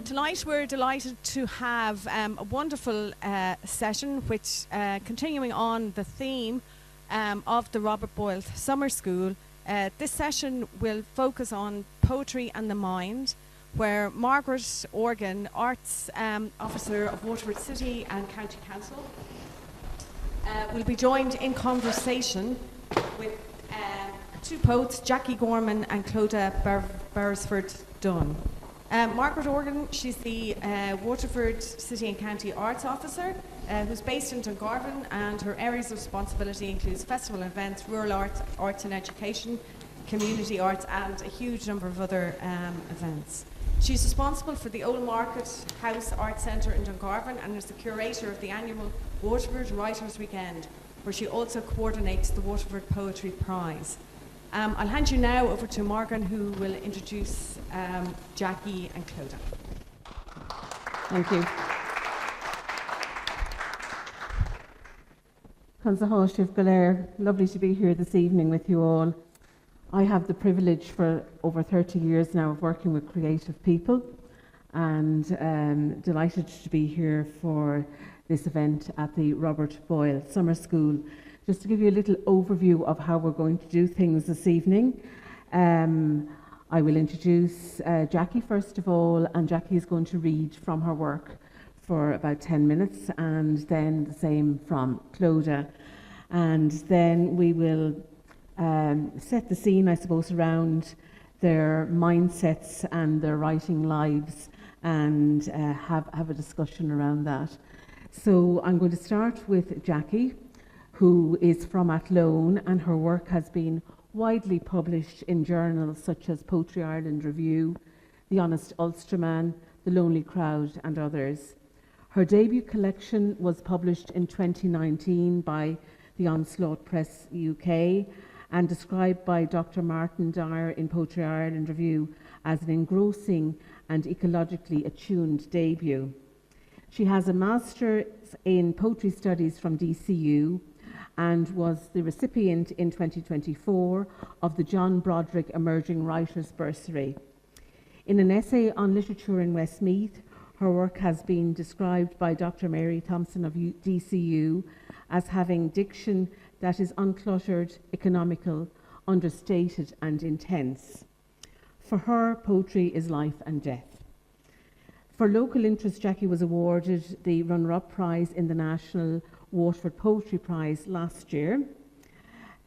Tonight we're delighted to have a wonderful session which, continuing on the theme of the Robert Boyle Summer School, this session will focus on poetry and the mind, where Margaret Organ, Arts Officer of Waterford City and County Council, will be joined in conversation with two poets, Jackie Gorman and Clodagh Beresford Dunne. Margaret Organ, she's the Waterford City and County Arts Officer, who's based in Dungarvan, and her areas of responsibility includes festival events, rural arts, arts and education, community arts, and a huge number of other events. She's responsible for the Old Market House Arts Centre in Dungarvan and is the curator of the annual Waterford Writers' Weekend, where she also coordinates the Waterford Poetry Prize. I'll hand you now over to Margaret, who will introduce Jackie and Clodagh. Thank you. Consa Galer, lovely to be here this evening with you all. I have the privilege for over 30 years now of working with creative people, and delighted to be here for this event at the Robert Boyle Summer School. Just to give you a little overview of how we're going to do things this evening. I will introduce Jackie first of all, and Jackie is going to read from her work for about 10 minutes, and then the same from Clodagh. And then we will set the scene, I suppose, around their mindsets and their writing lives, and have a discussion around that. So I'm going to start with Jackie, who is from Athlone, and her work has been widely published in journals such as Poetry Ireland Review, The Honest Ulsterman, The Lonely Crowd, and others. Her debut collection was published in 2019 by the Onslaught Press UK and described by Dr. Martin Dyer in Poetry Ireland Review as an engrossing and ecologically attuned debut. She has a Master's in Poetry Studies from DCU and was the recipient in 2024 of the John Broderick Emerging Writers Bursary. In an essay on literature in Westmeath, her work has been described by Dr. Mary Thompson of DCU as having diction that is uncluttered, economical, understated, and intense. For her, poetry is life and death. For local interest, Jackie was awarded the runner-up prize in the National Waterford Poetry Prize last year.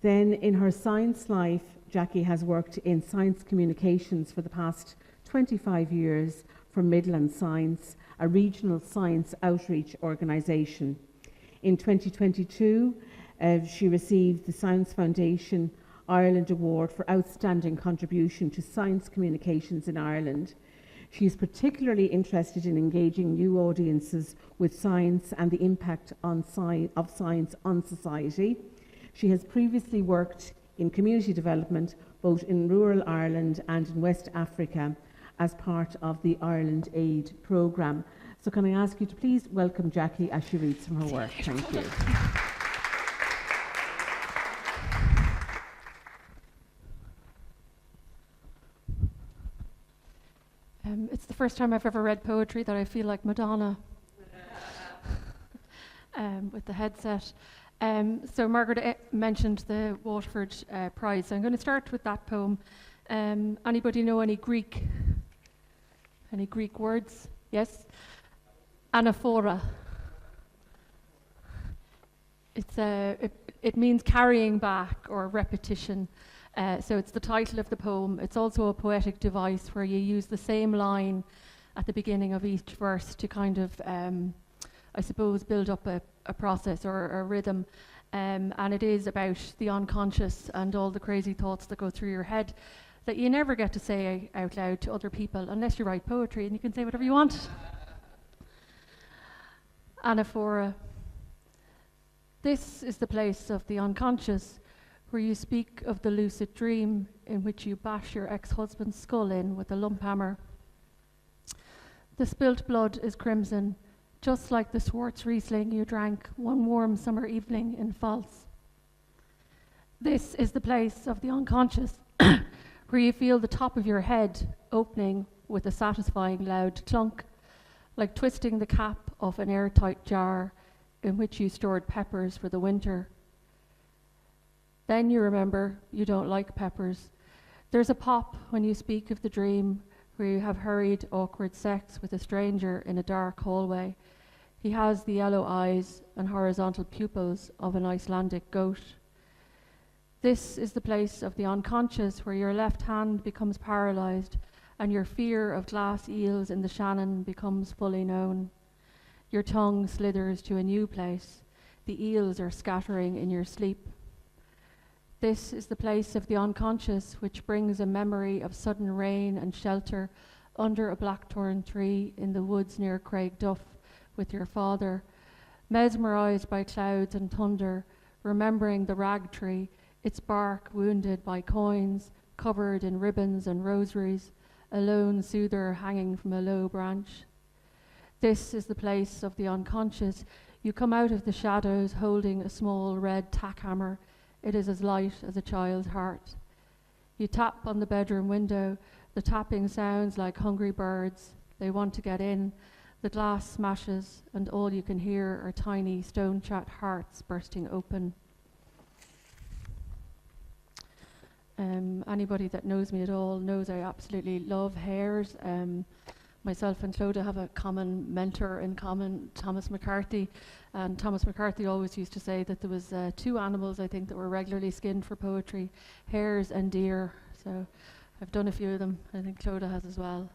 Then in her science life, Jackie has worked in science communications for the past 25 years for Midlands Science, a regional science outreach organisation. In 2022, she received the Science Foundation Ireland Award for Outstanding Contribution to Science Communications in Ireland. She is particularly interested in engaging new audiences with science and the impact of science on society. She has previously worked in community development, both in rural Ireland and in West Africa, as part of the Ireland Aid programme. So can I ask you to please welcome Jackie as she reads from her work. Thank you. It's the first time I've ever read poetry that I feel like Madonna with the headset. So Margaret mentioned the Waterford Prize. So I'm going to start with that poem. Anybody know any Greek? Any Greek words? Yes? Anaphora. It means carrying back or repetition. So it's the title of the poem. It's also a poetic device where you use the same line at the beginning of each verse to kind of, I suppose, build up a process or a rhythm. And it is about the unconscious and all the crazy thoughts that go through your head that you never get to say out loud to other people unless you write poetry, and you can say whatever you want. Anaphora. This is the place of the unconscious, where you speak of the lucid dream in which you bash your ex-husband's skull in with a lump hammer. The spilt blood is crimson, just like the Schwartz Riesling you drank one warm summer evening in Pfalz. This is the place of the unconscious, where you feel the top of your head opening with a satisfying loud clunk like twisting the cap of an airtight jar in which you stored peppers for the winter. Then you remember you don't like peppers. There's a pop when you speak of the dream where you have hurried, awkward sex with a stranger in a dark hallway. He has the yellow eyes and horizontal pupils of an Icelandic goat. This is the place of the unconscious where your left hand becomes paralyzed and your fear of glass eels in the Shannon becomes fully known. Your tongue slithers to a new place. The eels are scattering in your sleep. This is the place of the unconscious which brings a memory of sudden rain and shelter under a blackthorn tree in the woods near Craigduff with your father, mesmerized by clouds and thunder, remembering the rag tree, its bark wounded by coins, covered in ribbons and rosaries, a lone soother hanging from a low branch. This is the place of the unconscious. You come out of the shadows holding a small red tack hammer. It is as light as a child's heart. You tap on the bedroom window. The tapping sounds like hungry birds. They want to get in. The glass smashes, and all you can hear are tiny stone-chat hearts bursting open. Anybody that knows me at all knows I absolutely love hares. Myself and Clodagh have a common mentor in common, Thomas McCarthy. And Thomas McCarthy always used to say that there was two animals, I think, that were regularly skinned for poetry, hares and deer. So I've done a few of them. I think Clodagh has as well.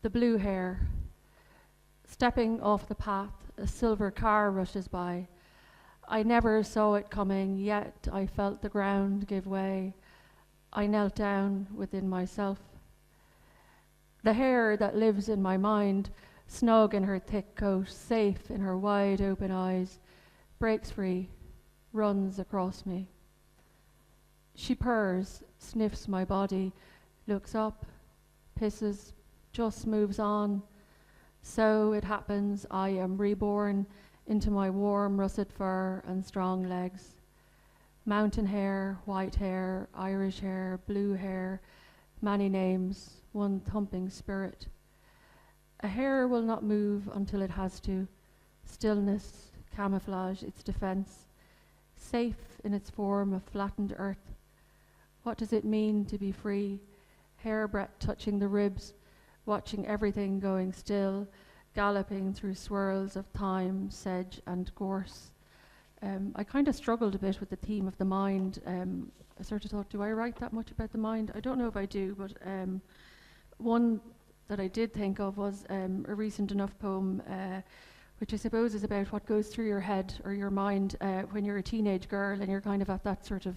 The blue hare. Stepping off the path, a silver car rushes by. I never saw it coming, yet I felt the ground give way. I knelt down within myself. The hare that lives in my mind, snug in her thick coat, safe in her wide open eyes, breaks free, runs across me. She purrs, sniffs my body, looks up, pisses, just moves on. So it happens, I am reborn into my warm russet fur and strong legs. Mountain hair, white hair, Irish hair, blue hair, many names, one thumping spirit. A hare will not move until it has to. Stillness, camouflage, its defense. Safe in its form of flattened earth. What does it mean to be free? Hairbreadth touching the ribs, watching everything going still, galloping through swirls of thyme, sedge and gorse. I kind of struggled a bit with the theme of the mind. I sort of thought, do I write that much about the mind? I don't know if I do, but one that I did think of was a recent enough poem, which I suppose is about what goes through your head or your mind when you're a teenage girl and you're kind of at that sort of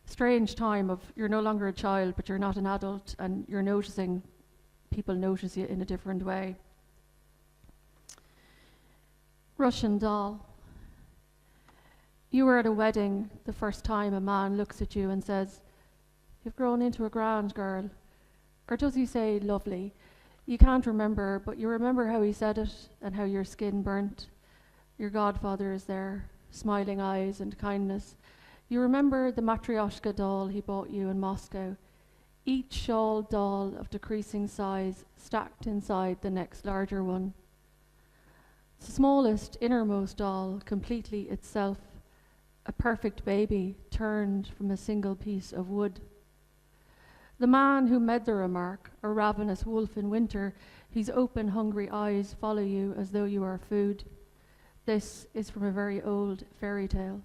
strange time of you're no longer a child, but you're not an adult, and you're noticing people notice you in a different way. Russian doll. You were at a wedding the first time a man looks at you and says, "You've grown into a grand girl." Or does he say lovely? You can't remember, but you remember how he said it and how your skin burnt. Your godfather is there, smiling eyes and kindness. You remember the Matryoshka doll he bought you in Moscow, each shawl doll of decreasing size stacked inside the next larger one. The smallest, innermost doll, completely itself, a perfect baby turned from a single piece of wood. The man who made the remark, a ravenous wolf in winter, whose open, hungry eyes follow you as though you are food. This is from a very old fairy tale.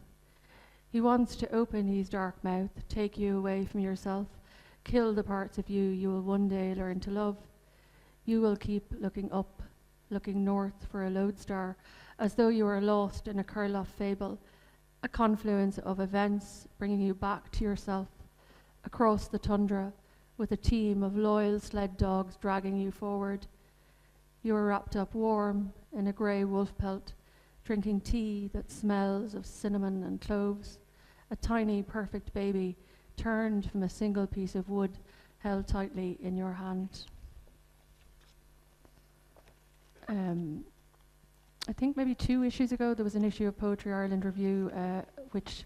He wants to open his dark mouth, take you away from yourself, kill the parts of you you will one day learn to love. You will keep looking up, looking north for a lodestar, as though you are lost in a Kurloff fable, a confluence of events bringing you back to yourself, across the tundra, with a team of loyal sled dogs dragging you forward. You are wrapped up warm in a grey wolf pelt, drinking tea that smells of cinnamon and cloves, a tiny perfect baby turned from a single piece of wood held tightly in your hand. I think maybe 2 issues ago there was an issue of Poetry Ireland Review which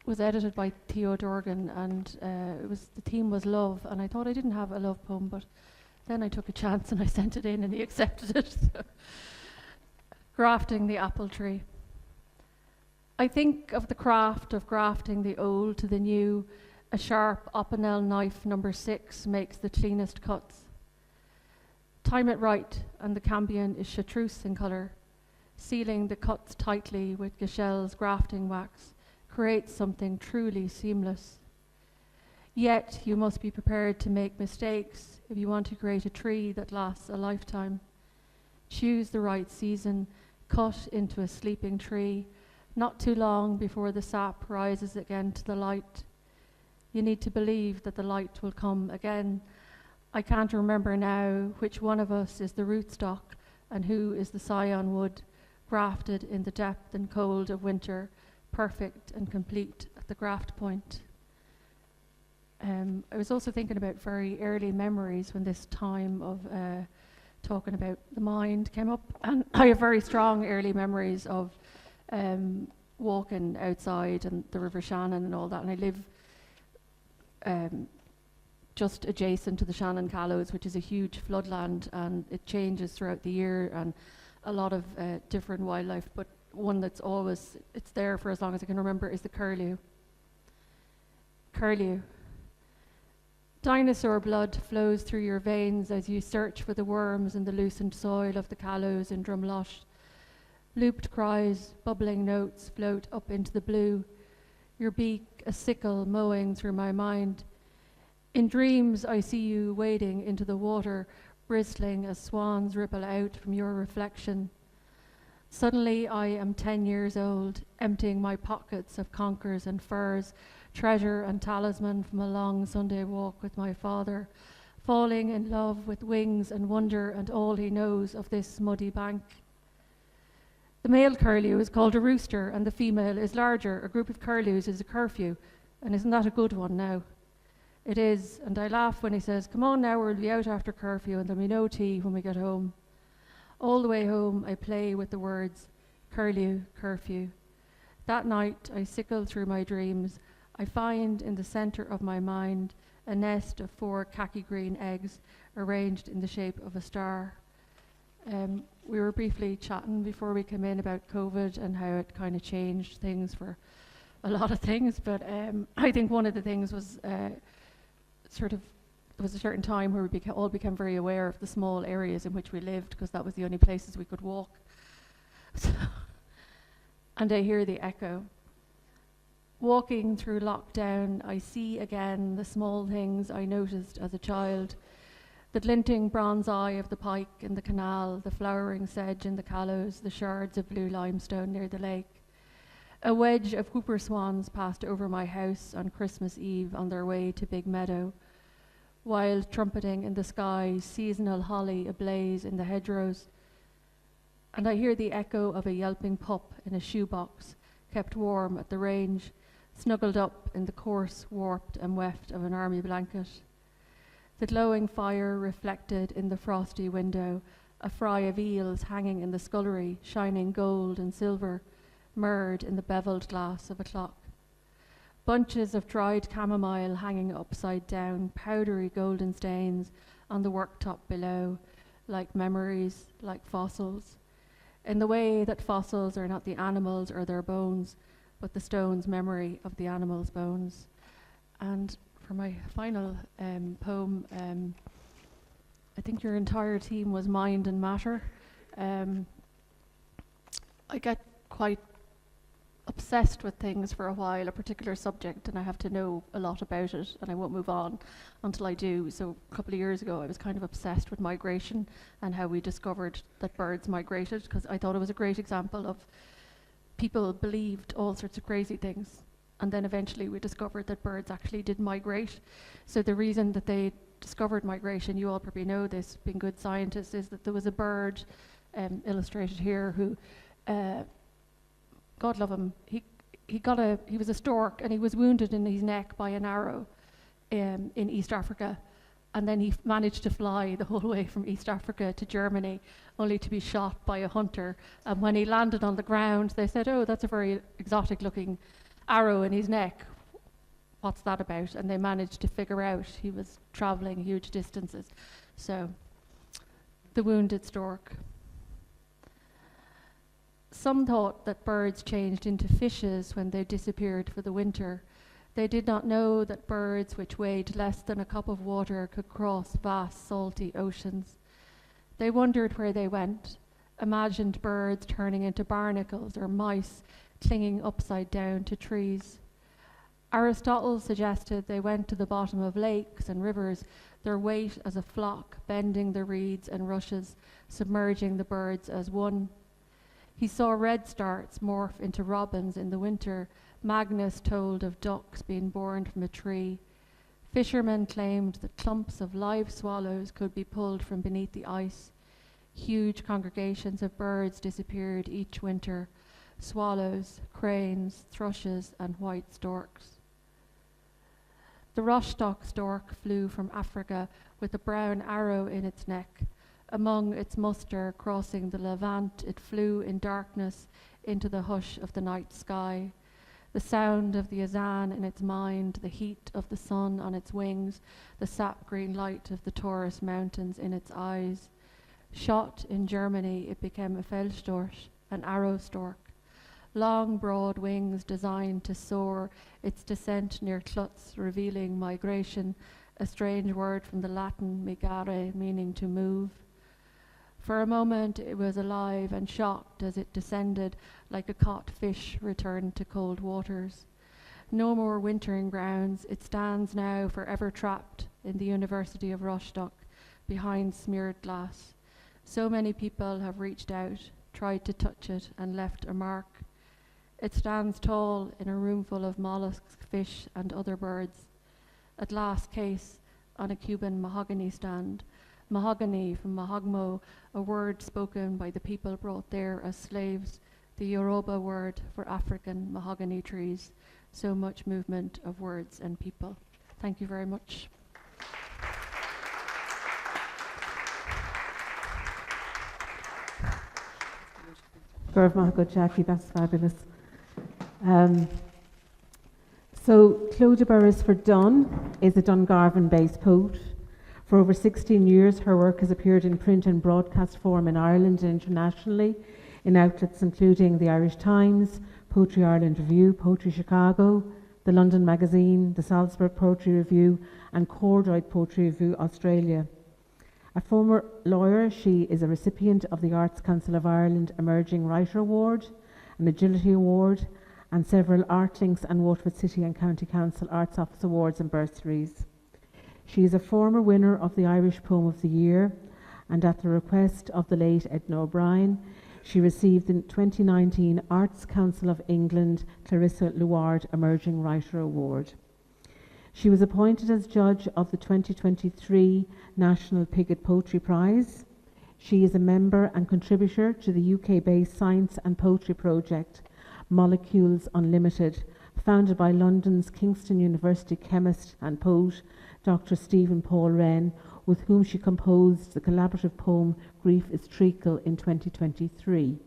was edited by Theo Dorgan, and the theme was love, and I thought I didn't have a love poem, but Then I took a chance and I sent it in and he accepted it. So. Grafting the apple tree. I think of the craft of grafting the old to the new. A sharp Opinel knife number 6 makes the cleanest cuts. Time it right and the cambion is chartreuse in colour. Sealing the cuts tightly with Gachel's grafting wax creates something truly seamless. Yet you must be prepared to make mistakes if you want to create a tree that lasts a lifetime. Choose the right season, cut into a sleeping tree, not too long before the sap rises again to the light. You need to believe that the light will come again. I can't remember now which one of us is the rootstock and who is the scion wood, grafted in the depth and cold of winter, perfect and complete at the graft point. I was also thinking about very early memories when this time of talking about the mind came up, and I have very strong early memories of walking outside and the River Shannon and all that, and I live just adjacent to the Shannon Callows, which is a huge floodland, and it changes throughout the year, and a lot of different wildlife, but one that's always, it's there for as long as I can remember, is the curlew. Curlew. Dinosaur blood flows through your veins as you search for the worms in the loosened soil of the Callows in Drumlosh. Looped cries, bubbling notes float up into the blue, your beak a sickle mowing through my mind. In dreams I see you wading into the water, bristling as swans ripple out from your reflection. Suddenly I am 10 years old, emptying my pockets of conkers and furs, treasure and talisman from a long Sunday walk with my father, falling in love with wings and wonder and all he knows of this muddy bank. The male curlew is called a rooster and the female is larger. A group of curlews is a curfew, and isn't that a good one now? It is, and I laugh when he says, "Come on now, we'll be out after curfew and there'll be no tea when we get home." All the way home I play with the words, curlew, curfew. That night I sickle through my dreams. I find in the centre of my mind a nest of 4 khaki green eggs arranged in the shape of a star. We were briefly chatting before we came in about COVID and how it kind of changed things for a lot of things, but I think one of the things was there was a certain time where we all became very aware of the small areas in which we lived, because that was the only places we could walk. And I hear the echo. Walking through lockdown, I see again the small things I noticed as a child. The glinting bronze eye of the pike in the canal, the flowering sedge in the Callows, the shards of blue limestone near the lake. A wedge of whooper swans passed over my house on Christmas Eve on their way to Big Meadow. Wild trumpeting in the sky, seasonal holly ablaze in the hedgerows. And I hear the echo of a yelping pup in a shoebox, kept warm at the range, snuggled up in the coarse, warped and weft of an army blanket. The glowing fire reflected in the frosty window, a fry of eels hanging in the scullery, shining gold and silver, mirrored in the beveled glass of a clock. Bunches of dried chamomile hanging upside down, powdery golden stains on the worktop below, like memories, like fossils, in the way that fossils are not the animals or their bones, but the stone's memory of the animal's bones. And for my final poem, I think your entire team was mind and matter. I get quite obsessed with things for a while, a particular subject, and I have to know a lot about it, and I won't move on until I do. So a couple of years ago I was kind of obsessed with migration and how we discovered that birds migrated, because I thought it was a great example of people believed all sorts of crazy things, and then eventually we discovered that birds actually did migrate. So the reason that they discovered migration, you all probably know this, being good scientists, is that there was a bird illustrated here who God love him, he was a stork, and he was wounded in his neck by an arrow in East Africa, and then he managed to fly the whole way from East Africa to Germany, only to be shot by a hunter. And when he landed on the ground, they said, "Oh, that's a very exotic looking arrow in his neck. what's that about? And they managed to figure out he was travelling huge distances. So, the wounded stork. Some thought that birds changed into fishes when they disappeared for the winter. They did not know that birds which weighed less than a cup of water could cross vast salty oceans. They wondered where they went, imagined birds turning into barnacles or mice clinging upside down to trees. Aristotle suggested they went to the bottom of lakes and rivers, their weight as a flock, bending the reeds and rushes, submerging the birds as one. He saw redstarts morph into robins in the winter. Magnus told of ducks being born from a tree. Fishermen claimed that clumps of live swallows could be pulled from beneath the ice. Huge congregations of birds disappeared each winter: swallows, cranes, thrushes, and white storks. The Rostock stork flew from Africa with a brown arrow in its neck. Among its muster crossing the Levant, it flew in darkness into the hush of the night sky. The sound of the azan in its mind, the heat of the sun on its wings, the sap-green light of the Taurus mountains in its eyes. Shot in Germany, it became a Feldstorch, an arrow stork. Long, broad wings designed to soar, its descent near Klutz revealing migration, a strange word from the Latin migare, meaning to move. For a moment it was alive and shocked as it descended like a caught fish returned to cold waters. No more wintering grounds, it stands now forever trapped in the University of Rostock, behind smeared glass. So many people have reached out, tried to touch it, and left a mark. It stands tall in a room full of mollusks, fish, and other birds. A glass case on a Cuban mahogany stand. Mahogany from mahogmo, a word spoken by the people brought there as slaves, the Yoruba word for African mahogany trees. So much movement of words and people. Thank you very much. Good, Jackie, that's fabulous. So Clodagh Beresford Dunne is a Dungarvan-based poet. For over 16 years, her work has appeared in print and broadcast form in Ireland and internationally, in outlets including the Irish Times, Poetry Ireland Review, Poetry Chicago, the London Magazine, the Salzburg Poetry Review, and Cordite Poetry Review Australia. A former lawyer, she is a recipient of the Arts Council of Ireland Emerging Writer Award, an Agility Award, and several Artlinks and Waterford City and County Council Arts Office Awards and bursaries. She is a former winner of the Irish Poem of the Year, and at the request of the late Edna O'Brien, she received the 2019 Arts Council of England Clarissa Luard Emerging Writer Award. She was appointed as judge of the 2023 National Pigot Poetry Prize. She is a member and contributor to the UK-based science and poetry project Molecules Unlimited, founded by London's Kingston University chemist and poet Dr. Stephen Paul Wren, with whom she composed the collaborative poem Grief is Treacle in 2023.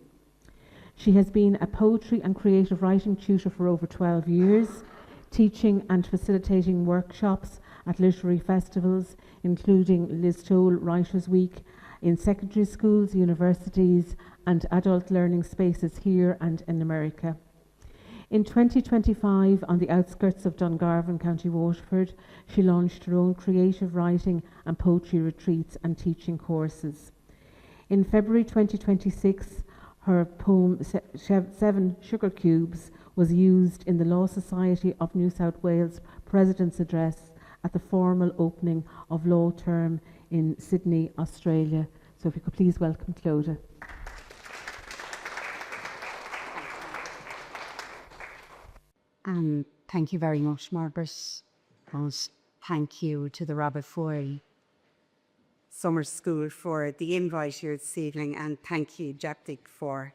She has been a poetry and creative writing tutor for over 12 years, teaching and facilitating workshops at literary festivals, including Liz Toll Writers' Week, in secondary schools, universities, and adult learning spaces here and in America. In 2025, on the outskirts of Dungarvan, County Waterford, she launched her own creative writing and poetry retreats and teaching courses. In February 2026, her poem 7 Sugar Cubes was used in the Law Society of New South Wales President's Address at the formal opening of Law Term in Sydney, Australia. So if you could please welcome Clodagh. Thank you very much, Margaret. And thank you to the Rabbit Foyle Summer School for the invite here this evening, and thank you, Japtik, for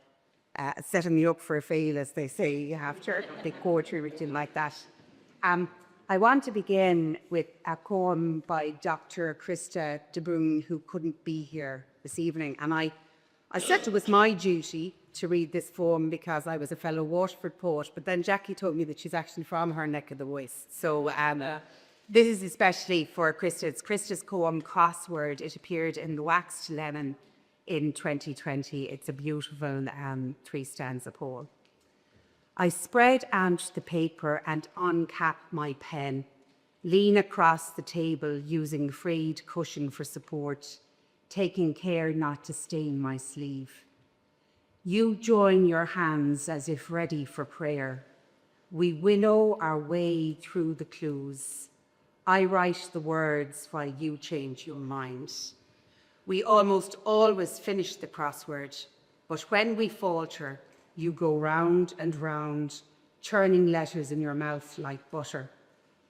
setting me up for a fail, as they say, after big poetry written like that. I want to begin with a poem by Dr. Christa de Bruyn, who couldn't be here this evening, and I I said it was my duty to read this poem because I was a fellow Waterford poet, but then Jackie told me that she's actually from her neck of the woods. So this is especially for Krista. It's Krista's poem, Crossword. It appeared in the Waxed Lemon in 2020. It's a beautiful 3-stanza poem. I spread out the paper and uncap my pen, lean across the table using frayed cushion for support, taking care not to stain my sleeve. You join your hands as if ready for prayer. We winnow our way through the clues. I write the words while you change your mind. We almost always finish the crossword, but when we falter, you go round and round, churning letters in your mouth like butter,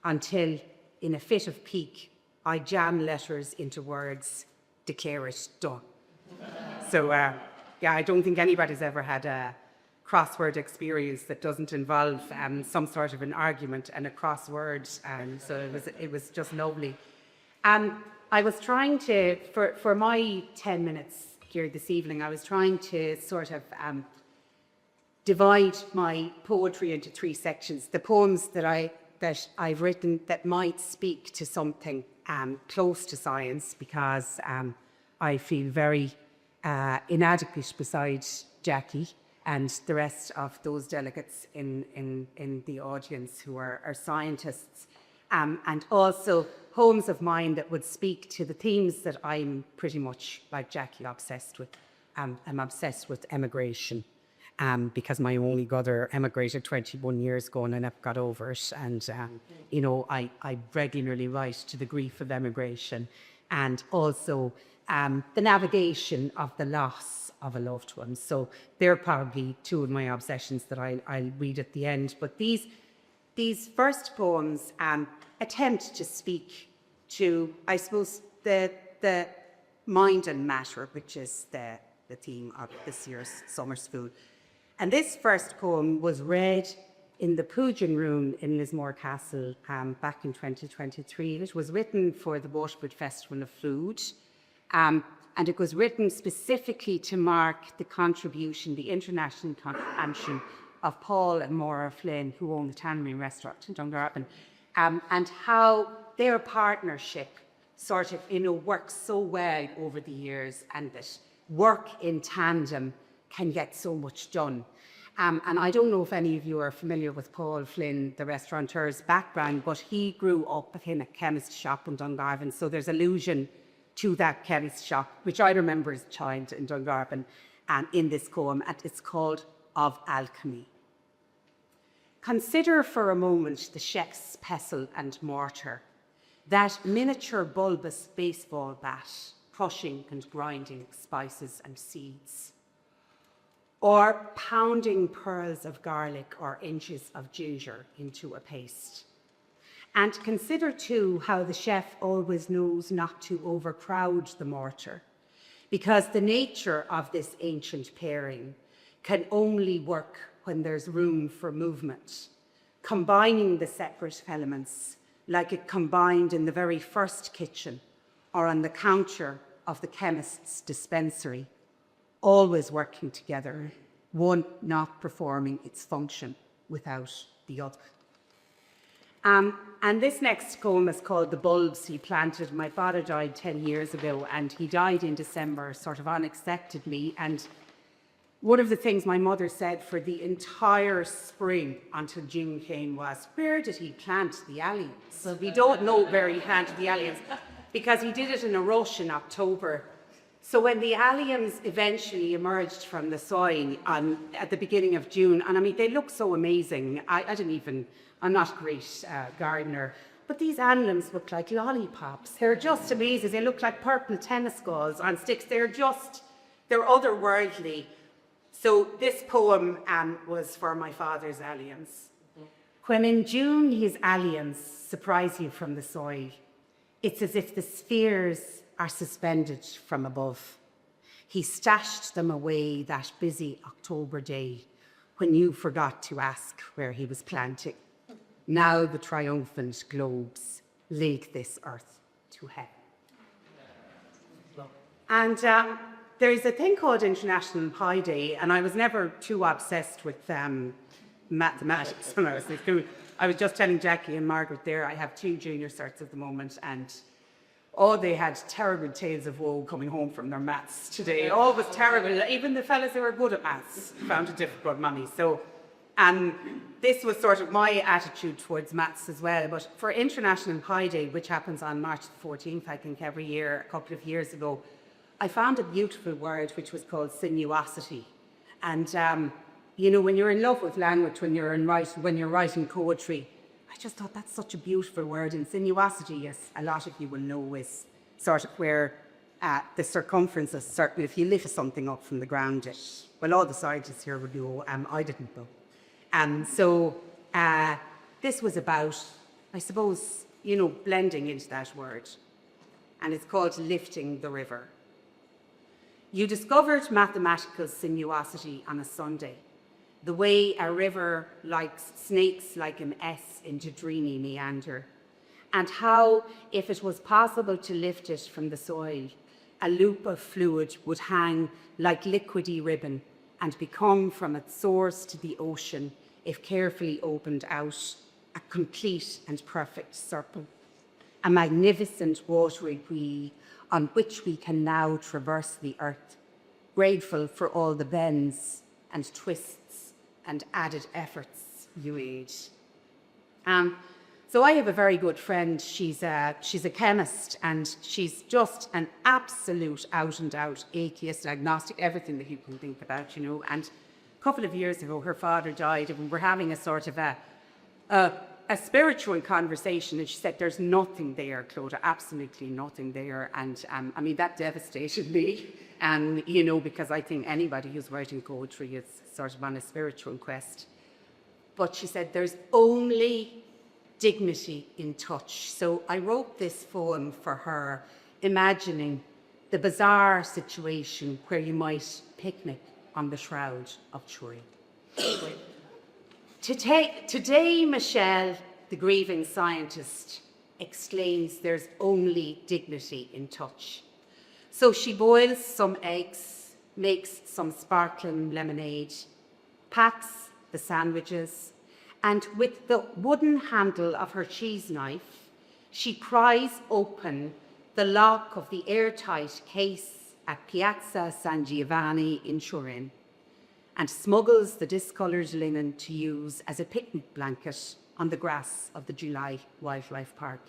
until, in a fit of pique, I jam letters into words, declare it done. So, yeah, I don't think anybody's ever had a crossword experience that doesn't involve some sort of an argument and a crossword, so it was just lovely. I was trying to, for my 10 minutes here this evening, I was trying to sort of divide my poetry into 3 sections. The poems that I've written that might speak to something close to science, because I feel very inadequate beside Jackie and the rest of those delegates in the audience who are scientists, and also poems of mine that would speak to the themes that I'm pretty much, like Jackie, obsessed with. I'm obsessed with emigration, because my only brother emigrated 21 years ago and I never got over it. And, you know, I regularly write to the grief of emigration, and also the navigation of the loss of a loved one. So they're probably 2 of my obsessions that I'll read at the end. But these first poems attempt to speak to, I suppose, the mind and matter, which is the theme of this year's summer school. And this first poem was read in the Pugin Room in Lismore Castle back in 2023. It was written for the Waterford Festival of Food, and it was written specifically to mark the contribution, the international contribution of Paul and Maura Flynn, who own the Tannery restaurant in Dungarvan, and how their partnership sort of, you know, works so well over the years, and that work in tandem can get so much done. And I don't know if any of you are familiar with Paul Flynn, the restaurateur's background, but he grew up in a chemist shop in Dungarvan. So there's allusion to that chemist shop, which I remember as a child in Dungarvan, in this poem, and it's called Of Alchemy. Consider for a moment the chef's pestle and mortar, that miniature bulbous baseball bat, crushing and grinding spices and seeds, or pounding pearls of garlic or inches of ginger into a paste. And consider too how the chef always knows not to overcrowd the mortar, because the nature of this ancient pairing can only work when there's room for movement, combining the separate elements like it combined in the very first kitchen or on the counter of the chemist's dispensary, always working together, one not performing its function without the other. And this next poem is called The Bulbs He Planted. My father died 10 years ago, and he died in December, sort of unexpectedly. And one of the things my mother said for the entire spring until June came was, where did he plant the alliums? So we don't know where he planted the alliums, because he did it in a rush in October. So when the alliums eventually emerged from the soil at the beginning of June, and I mean, they look so amazing. I'm not a great gardener, but these alliums look like lollipops. They're just amazing. They look like purple tennis balls on sticks. They're otherworldly. So this poem was for my father's alliums. When in June his alliums surprise you from the soil, it's as if the spheres are suspended from above. He stashed them away that busy October day when you forgot to ask where he was planting. Now the triumphant globes lake this earth to heaven. And There's a thing called International Pi Day, and I was never too obsessed with mathematics when I was in school. I was just telling Jackie and Margaret there, I have 2 junior certs at the moment, and they had terrible tales of woe coming home from their maths today. All was terrible. Even the fellas who were good at maths found it difficult money. So, and this was sort of my attitude towards maths as well. But for International Pi Day, which happens on March the 14th, I think every year, a couple of years ago, I found a beautiful word which was called sinuosity. And you know, when you're in love with language, when you're writing poetry, I just thought that's such a beautiful word. And sinuosity, as a lot of you will know, is sort of where the circumference is certain. If you lift something up from the ground, well, all the scientists here would know. I didn't know. So this was about, I suppose, you know, blending into that word. And it's called lifting the river. You discovered mathematical sinuosity on a Sunday, the way a river snakes like an S into dreamy meander, and how, if it was possible to lift it from the soil, a loop of fluid would hang like liquidy ribbon and become from its source to the ocean, if carefully opened out, a complete and perfect circle, a magnificent watery wheel on which we can now traverse the earth, grateful for all the bends and twists and added efforts you aid. So I have a very good friend. She's a chemist, and she's just an absolute out-and-out atheist, agnostic, everything that you can think about, you know. And a couple of years ago, her father died, and we were having a sort of a spiritual conversation, and she said, "There's nothing there, Clodagh, absolutely nothing there." And I mean, that devastated me. And, you know, because I think anybody who's writing poetry is sort of on a spiritual quest. But she said, there's only dignity in touch. So I wrote this poem for her, imagining the bizarre situation where you might picnic on the shroud of Turin. Today, Michelle, the grieving scientist, exclaims there's only dignity in touch. So she boils some eggs, makes some sparkling lemonade, packs the sandwiches, and with the wooden handle of her cheese knife, she pries open the lock of the airtight case at Piazza San Giovanni in Turin, and smuggles the discoloured linen to use as a picnic blanket on the grass of the July Wildlife Park.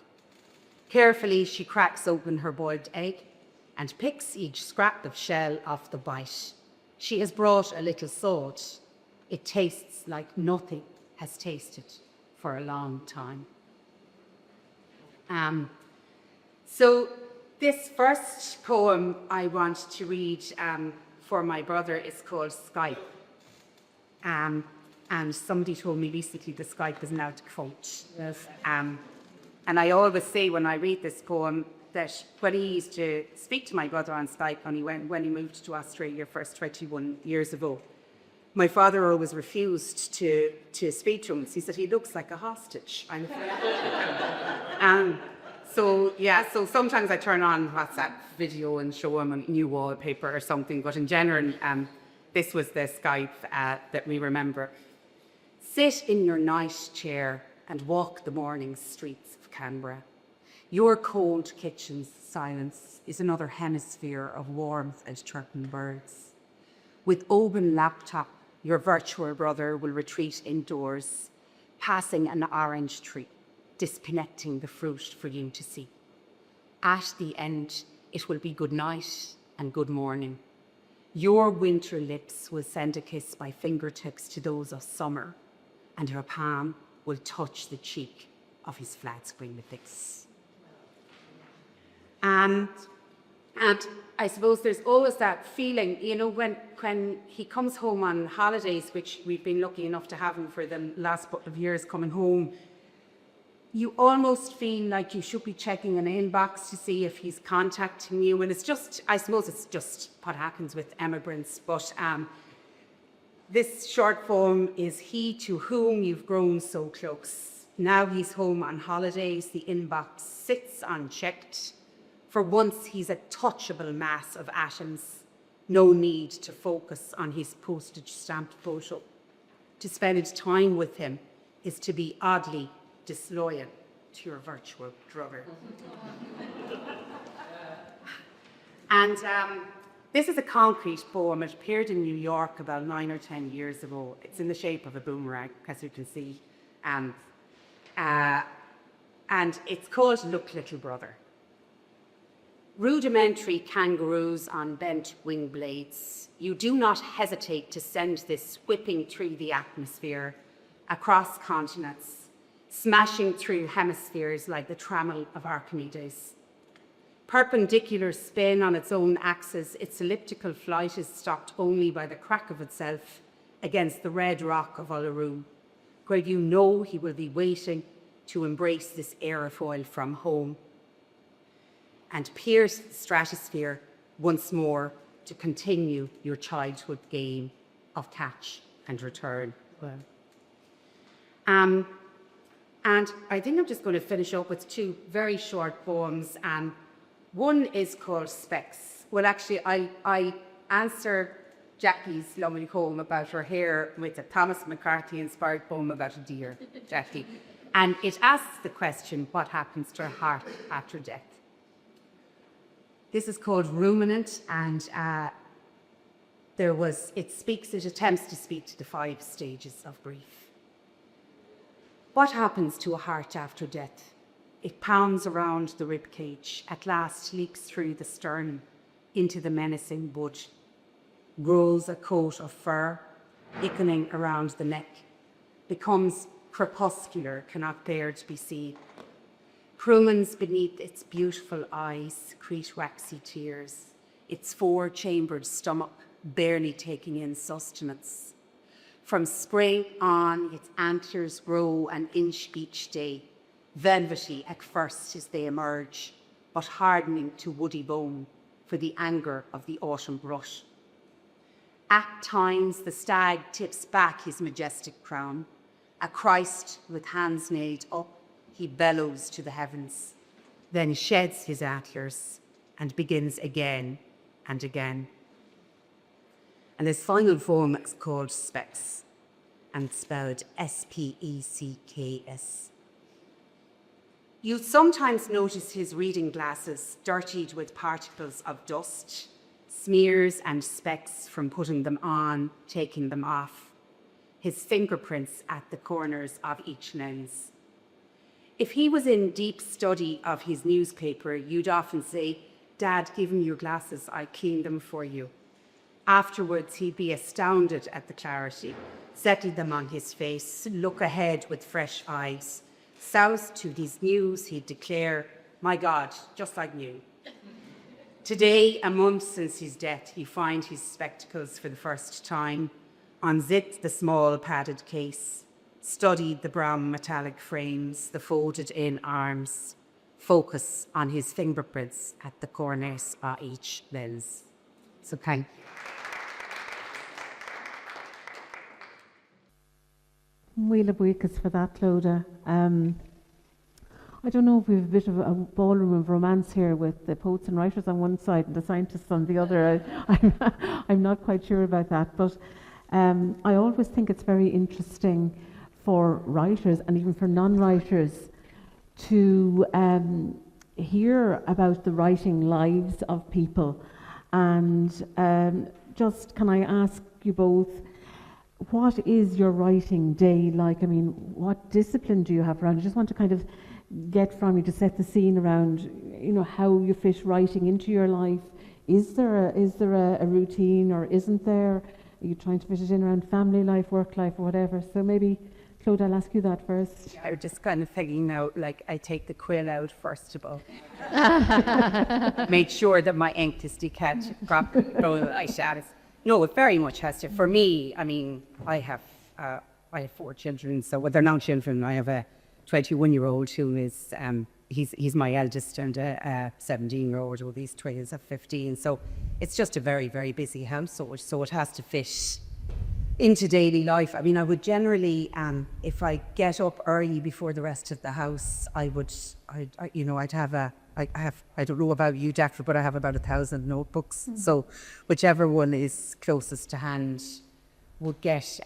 Carefully, she cracks open her boiled egg and picks each scrap of shell off the bite. She has brought a little salt. It tastes like nothing has tasted for a long time. So this first poem I want to read for my brother is called Skype. And somebody told me recently the Skype is now defunct. Yes. And I always say when I read this poem that when he used to speak to my brother on Skype when he moved to Australia first 21 years ago, my father always refused to speak to him. He said, he looks like a hostage. I'm afraid. So sometimes I turn on WhatsApp video and show him a new wallpaper or something, but in general, this was the Skype that we remember. Sit in your nice chair and walk the morning streets of Canberra. Your cold kitchen's silence is another hemisphere of warmth and chirping birds. With open laptop, your virtual brother will retreat indoors, passing an orange tree, disconnecting the fruit for you to see. At the end, it will be good night and good morning. Your winter lips will send a kiss by fingertips to those of summer, and her palm will touch the cheek of his flat spring fix. And I suppose there's always that feeling, you know, when he comes home on holidays, which we've been lucky enough to have him for the last couple of years coming home, you almost feel like you should be checking an inbox to see if he's contacting you. And it's just, I suppose it's just what happens with emigrants. But this short poem is he to whom you've grown so close. Now he's home on holidays, the inbox sits unchecked. For once, he's a touchable mass of atoms, No need to focus on his postage stamped photo. To spend time with him is to be oddly disloyal to your virtual drugger. And this is a concrete poem. It appeared in New York about 9 or 10 years ago. It's in the shape of a boomerang, as you can see. And it's called Look, Little Brother. Rudimentary kangaroos on bent wing blades, you do not hesitate to send this whipping through the atmosphere, across continents, smashing through hemispheres like the trammel of Archimedes. Perpendicular spin on its own axis, its elliptical flight is stopped only by the crack of itself against the red rock of Uluru, where you know he will be waiting to embrace this aerofoil from home and pierce the stratosphere once more to continue your childhood game of catch and return. Wow. And I think I'm just going to finish up with two very short poems. One is called Specs. Well, actually, I answer Jackie's lovely poem about her hair with a Thomas McCarthy-inspired poem about a deer, Jackie. And it asks the question, what happens to her heart after death? This is called Ruminant, and it attempts to speak to the 5 stages of grief. What happens to a heart after death? It pounds around the rib cage, at last leaks through the stern into the menacing bud, grows a coat of fur, thickening around the neck, becomes crepuscular, cannot bear to be seen. Crumans beneath its beautiful eyes, crete waxy tears, its 4-chambered stomach barely taking in sustenance. From spring on, its antlers grow an inch each day, velvety at first as they emerge, but hardening to woody bone for the anger of the autumn brush. At times, the stag tips back his majestic crown, a Christ with hands nailed up. He bellows to the heavens, then sheds his antlers and begins again and again. And this final poem is called Specs, and spelled S-P-E-C-K-S. You sometimes notice his reading glasses dirtied with particles of dust, smears and specks from putting them on, taking them off, his fingerprints at the corners of each lens. If he was in deep study of his newspaper, you'd often say, "Dad, give him your glasses, I clean them for you." Afterwards, he'd be astounded at the clarity, settle them on his face, look ahead with fresh eyes. South to his news, he'd declare, "My God, just like new." Today, a month since his death, he finds his spectacles for the first time, unzipped the small padded case, studied the brown metallic frames, the folded-in arms, focus on his fingerprints at the corners of each lens. So thank you. Wheel of Weekes for that, Clodagh. I don't know if we have a bit of a ballroom of romance here with the poets and writers on one side and the scientists on the other. I'm not quite sure about that, but I always think it's very interesting for writers and even for non-writers to hear about the writing lives of people. And just can I ask you both, what is your writing day like? I mean, what discipline do you have around? I just want to kind of get from you to set the scene around, you know, how you fit writing into your life. Is there a routine, or isn't there? Are you trying to fit it in around family life, work life, or whatever? So maybe, Claude, I'll ask you that first. I'm just kind of figuring out, like, I take the quill out first of all. Make sure that my ink is decant proper. No, it very much has to. For me, I mean, I have 4 children, so they're now children. I have a 21-year-old who is he's my eldest, and a 17-year-old who these twins are 15. So it's just a very, very busy household. So it has to fit into daily life. I mean, I would generally, if I get up early before the rest of the house, I'd have a I don't know about you, Jackie, but I have about 1,000 notebooks. So whichever one is closest to hand would get,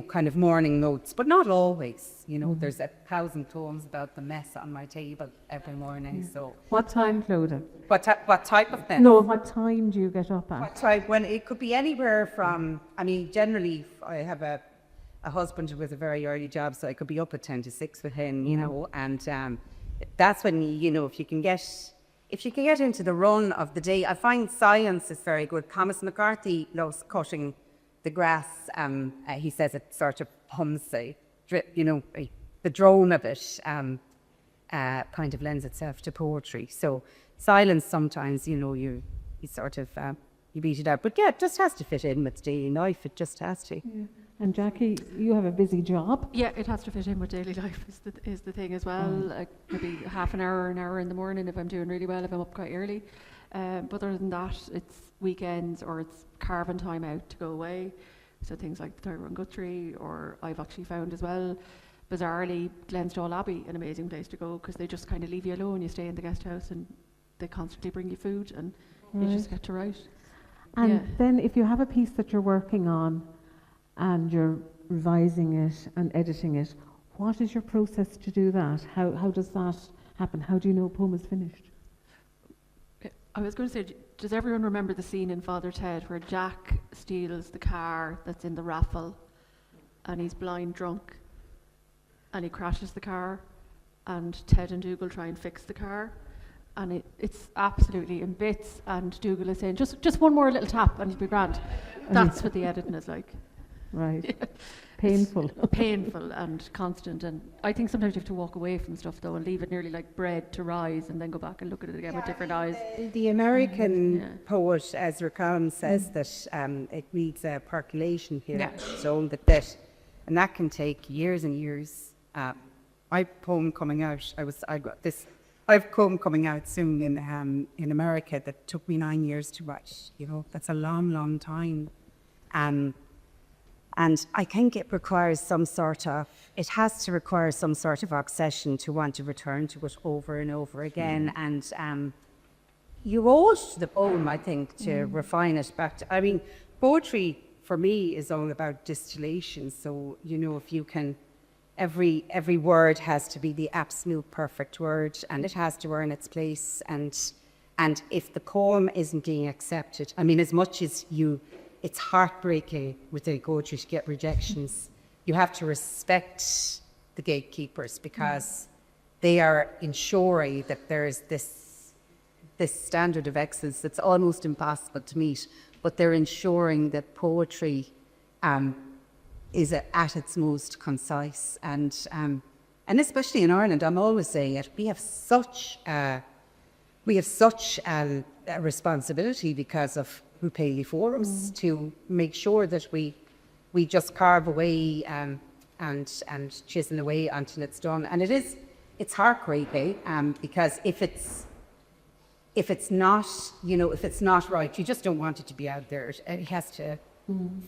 kind of morning notes, but not always. There's 1,000 tomes about the mess on my table every morning. So What time, Clodagh? what type of mess? No, what time do you get up at? What type? When it could be anywhere from, generally I have a husband with a very early job, so I could be up at 10 to 6 with him, and that's when, if you can get into the run of the day. I find science is very good. Thomas McCarthy loves cutting the grass. He says it sort of hums, the drone of it kind of lends itself to poetry. So silence sometimes, you sort of, you beat it out. But yeah, it just has to fit in with daily life. It just has to. Yeah. And Jackie, you have a busy job. Yeah, it has to fit in with daily life is the thing as well. Like maybe half an hour in the morning if I'm doing really well, if I'm up quite early. But other than that, it's weekends or it's carving time out to go away. So things like the Tyrone Guthrie, or I've actually found as well, bizarrely, Glenstall Abbey, an amazing place to go because they just kind of leave you alone. You stay in the guest house and they constantly bring you food and you just get to write. And then if you have a piece that you're working on and you're revising it and editing it, what is your process to do that? How does that happen? How do you know a poem is finished? I was going to say, does everyone remember the scene in Father Ted where Jack steals the car that's in the raffle and he's blind drunk and he crashes the car and Ted and Dougal try and fix the car and it's absolutely in bits and Dougal is saying, just one more little tap and it'll be grand. That's what the editing is like. Right. Painful. Painful and constant, and I think sometimes you have to walk away from stuff though and leave it nearly like bread to rise and then go back and look at it again with different eyes. The American poet Ezra Cohen says that it needs a percolation here, so that and that can take years and years. My poem coming out, I have a poem coming out soon in America that took me 9 years to write. That's a long time. And I think it has to require some sort of obsession to want to return to it over and over again. And you owe to the poem, I think, to refine it back to, poetry for me is all about distillation. So, if you can, every word has to be the absolute perfect word and it has to earn its place. And if the poem isn't being accepted, as much as it's heartbreaking with the poetry to get rejections. You have to respect the gatekeepers because they are ensuring that there is this standard of excellence that's almost impossible to meet, but they're ensuring that poetry is at its most concise. And especially in Ireland, I'm always saying it, we have such a responsibility because of Rupeli forums to make sure that we just carve away and chisel away until it's done. And it's heartbreaking because if it's not right, you just don't want it to be out there. It has to.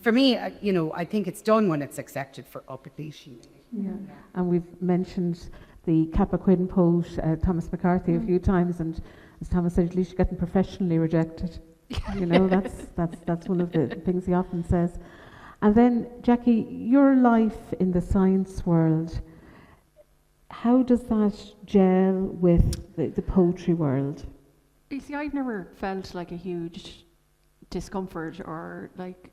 For me, I think it's done when it's accepted for publication. Yeah, and we've mentioned the Cappoquin poet Thomas McCarthy a few times, and as Thomas said, at least you're getting professionally rejected. That's one of the things he often says. And then, Jackie, your life in the science world, how does that gel with the poetry world? You see, I've never felt like a huge discomfort or like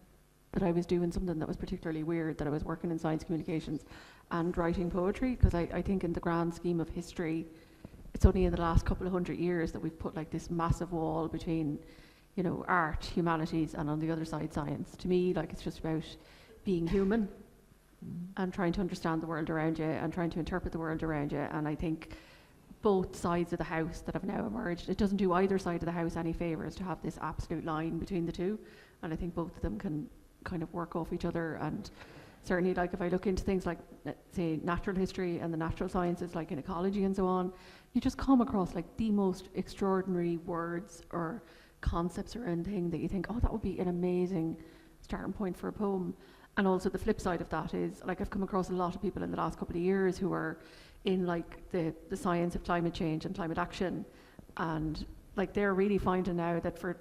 that I was doing something that was particularly weird, that I was working in science communications and writing poetry, because I think in the grand scheme of history, it's only in the last couple of 100 years that we've put like this massive wall between art, humanities, and on the other side, science. To me, like, it's just about being human and trying to understand the world around you and trying to interpret the world around you. And I think both sides of the house that have now emerged, it doesn't do either side of the house any favours to have this absolute line between the two. And I think both of them can kind of work off each other. And certainly, like, if I look into things like, say, natural history and the natural sciences, like in ecology and so on, you just come across like the most extraordinary words or concepts or anything that you think, oh, that would be an amazing starting point for a poem. And also the flip side of that is, like, I've come across a lot of people in the last couple of years who are in like the science of climate change and climate action, and like they're really finding now that for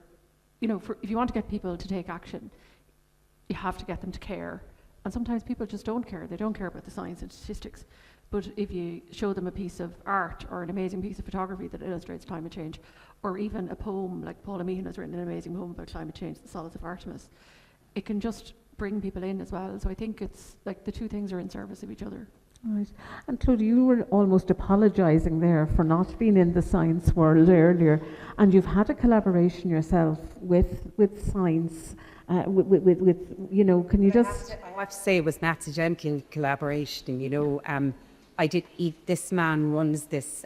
if you want to get people to take action, you have to get them to care. And sometimes people just don't care. They don't care about the science and statistics. But if you show them a piece of art or an amazing piece of photography that illustrates climate change, or even a poem, like Paula Meehan has written an amazing poem about climate change, The Solace of Artemis, it can just bring people in as well. So I think it's like the two things are in service of each other. Right. And Clodagh, you were almost apologising there for not being in the science world earlier, and you've had a collaboration yourself with science, with can you just... I have to say it was an accidental collaboration, I did eat, this man runs this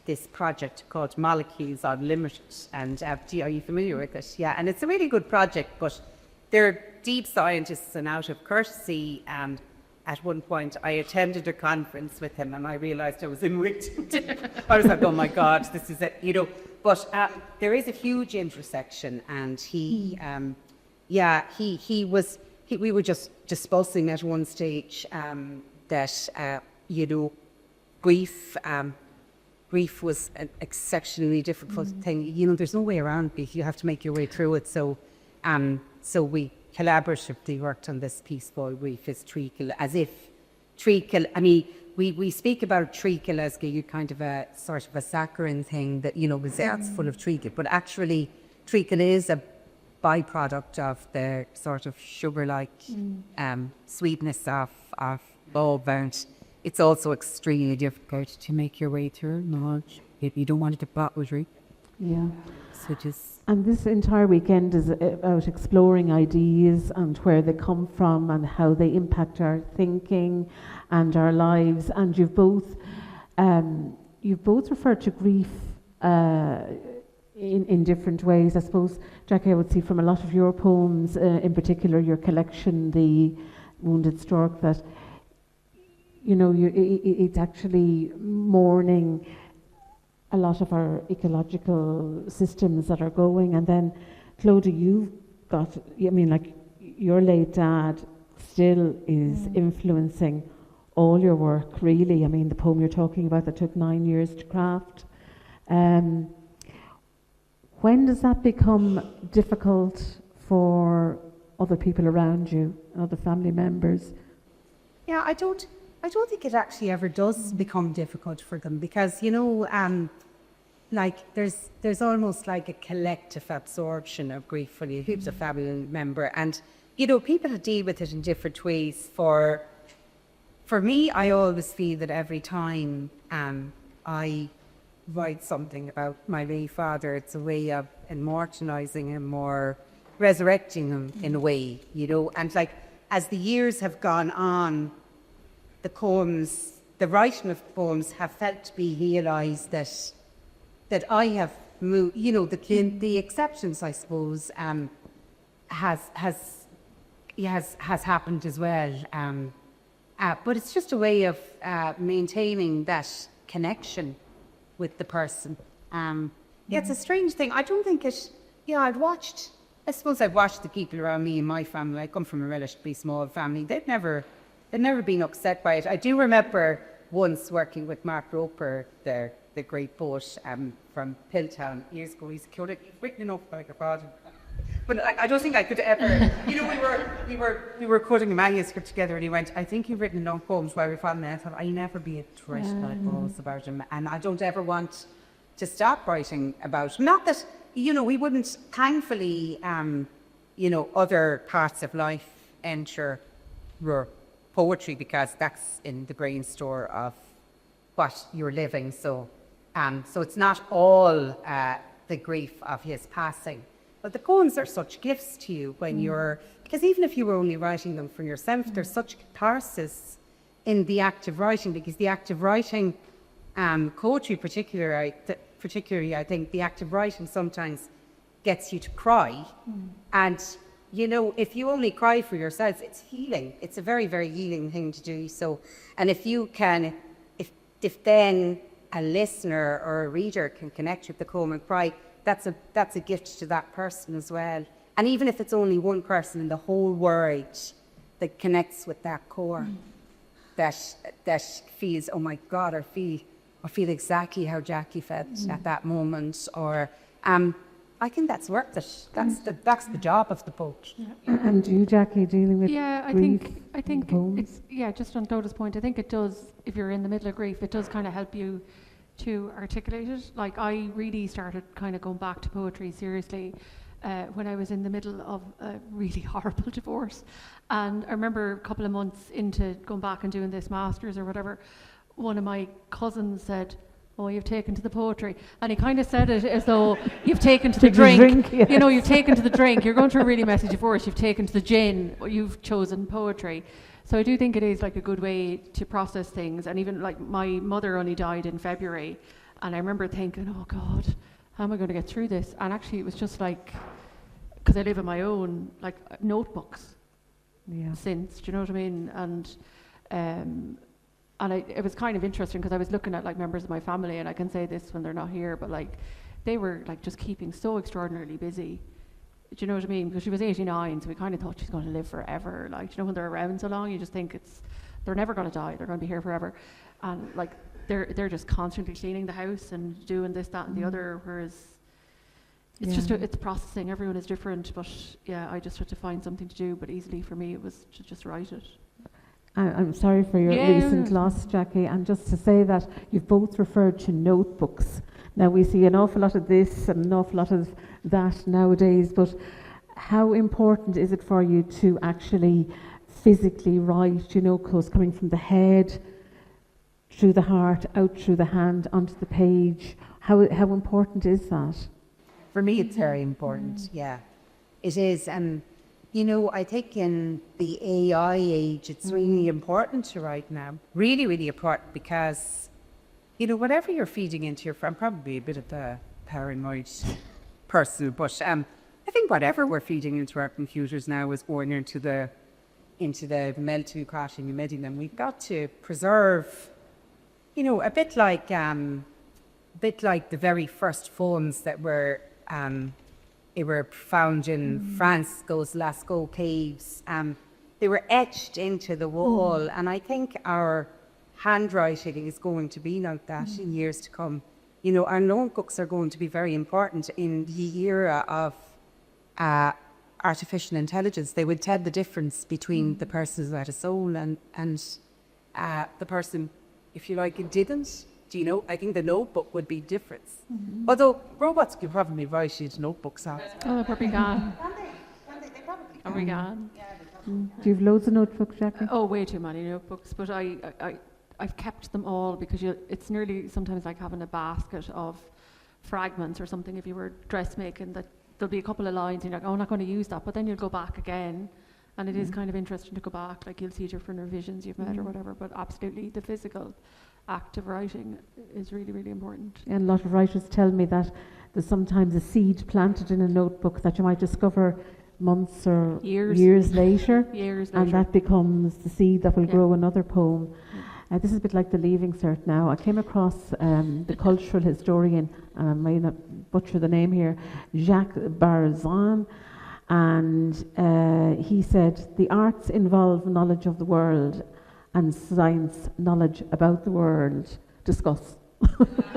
this project called Molecules Unlimited, and are you familiar with it? Yeah, and it's a really good project, but they're deep scientists, and out of courtesy, at one point I attended a conference with him and I realised I was in Wigton. I was like, oh my God, this is it, But there is a huge intersection, and we were just discussing at one stage that grief was an exceptionally difficult thing. There's no way around grief. You have to make your way through it. So we collaboratively worked on this piece called Grief is Treacle, as if treacle, we speak about treacle as kind of a sort of a saccharine thing that, it's full of treacle, but actually treacle is a byproduct of the sort of sugar-like sweetness of bulb, and it's also extremely difficult to make your way through knowledge if you don't want it to poetry. Yeah. So and this entire weekend is about exploring ideas and where they come from and how they impact our thinking and our lives. And you've both referred to grief in different ways. I suppose, Jackie, I would see from a lot of your poems, in particular your collection, The Wounded Stork, that it's actually mourning a lot of our ecological systems that are going. And then, Clodagh, you've got, your late dad still is influencing all your work, really. The poem you're talking about that took 9 years to craft. When does that become difficult for other people around you, other family members? Yeah, I don't think it actually ever does become difficult for them, because there's almost like a collective absorption of grief for you, who's a family member, and people deal with it in different ways. For me, I always feel that every time I write something about my late father, it's a way of immortalising him or resurrecting him in a way, and as the years have gone on, the writing of poems have felt to be realised that I have moved, the acceptance, I suppose, has happened as well. But it's just a way of maintaining that connection with the person. It's a strange thing. I don't think it. I've watched the people around me in my family. I come from a relatively small family. They've never been upset by it. I do remember once working with Mark Roper, the great poet from Pilltown years ago. He's written enough like a bad. But I don't think I could ever. We were cutting a manuscript together, and he went, "I think you've written enough poems while we're following it." I thought, I'll never be a threat like poems about him, and I don't ever want to stop writing about him. Not that we wouldn't. Thankfully, other parts of life enter poetry, because that's in the brain store of what you're living. So it's not all the grief of his passing, but the poems are such gifts to you when because even if you were only writing them for yourself, there's such catharsis in the act of writing, because the act of writing, poetry particularly, I think the act of writing sometimes gets you to cry, and if you only cry for yourself, it's healing. It's a very, very healing thing to do. So, and if you can, if then a listener or a reader can connect with the poem and cry, that's a gift to that person as well. And even if it's only one person in the whole world that connects with that core, that feels, oh my God, I feel exactly how Jackie felt at that moment, or I think that's worth it. That's the job of the poet. Yeah. And you, Jackie, dealing with I grief think poems? it's just on Doda's point. I think it does. If you're in the middle of grief, it does kind of help you to articulate it. Like, I really started kind of going back to poetry seriously when I was in the middle of a really horrible divorce, and I remember a couple of months into going back and doing this masters or whatever, one of my cousins said, "Oh, you've taken to the poetry," and he kind of said it as though you've taken to the drink. Yes. You know, you've taken to the drink. You're going through a really messy divorce. You've taken to the gin. You've chosen poetry. So I do think it is like a good way to process things. And even like my mother only died in February, and I remember thinking, "Oh God, how am I going to get through this?" And actually, it was just like, because I live on my own, like notebooks. Yeah. Since, do you know what I mean? And it was kind of interesting because I was looking at like members of my family, and I can say this when they're not here, but like they were like just keeping so extraordinarily busy. Do you know what I mean? Because she was 89, so we kind of thought she's going to live forever. Like, you know, when they're around so long, you just think they're never going to die. They're going to be here forever. And like they're just constantly cleaning the house and doing this, that, and the other. Whereas it's just it's processing. Everyone is different, but yeah, I just had to find something to do. But easily for me, it was to just write it. I'm sorry for your recent loss, Jackie, and just to say that you've both referred to notebooks. Now, we see an awful lot of this and an awful lot of that nowadays, but how important is it for you to actually physically write, you know, because coming from the head, through the heart, out through the hand, onto the page, how important is that? For me, it's very important, yeah. It is, and you know, I think in the AI age, it's really important to write now. Really, really important, because, you know, whatever you're feeding into your... I'm probably a bit of a paranoid person, but I think whatever we're feeding into our computers now is going into the meltu crashing and medding them. We've got to preserve, you know, a bit like the very first phones that were... They were found in France, those Lascaux caves. They were etched into the wall, and I think our handwriting is going to be like that in years to come. You know, our notebooks are going to be very important in the era of artificial intelligence. They would tell the difference between the person who had a soul and the person, if you like, who didn't. Do you know? I think the notebook would be different. Although robots could probably write you notebooks out. Oh, they're probably gone. They probably Are we gone? Do you have loads of notebooks, Jackie? Oh, way too many notebooks, but I've kept them all because it's nearly sometimes like having a basket of fragments or something. If you were dressmaking, that there'll be a couple of lines and you're like, oh, I'm not going to use that, but then you'll go back again, and it is kind of interesting to go back. Like, you'll see different revisions you've made or whatever, but absolutely the physical act of writing is really, really important. And a lot of writers tell me that there's sometimes a seed planted in a notebook that you might discover months or years later. And that becomes the seed that will grow another poem. This is a bit like the Leaving Cert now. I came across the cultural historian, and I may not butcher the name here, Jacques Barzan, and he said, the arts involve knowledge of the world, and science knowledge about the world. Discuss. The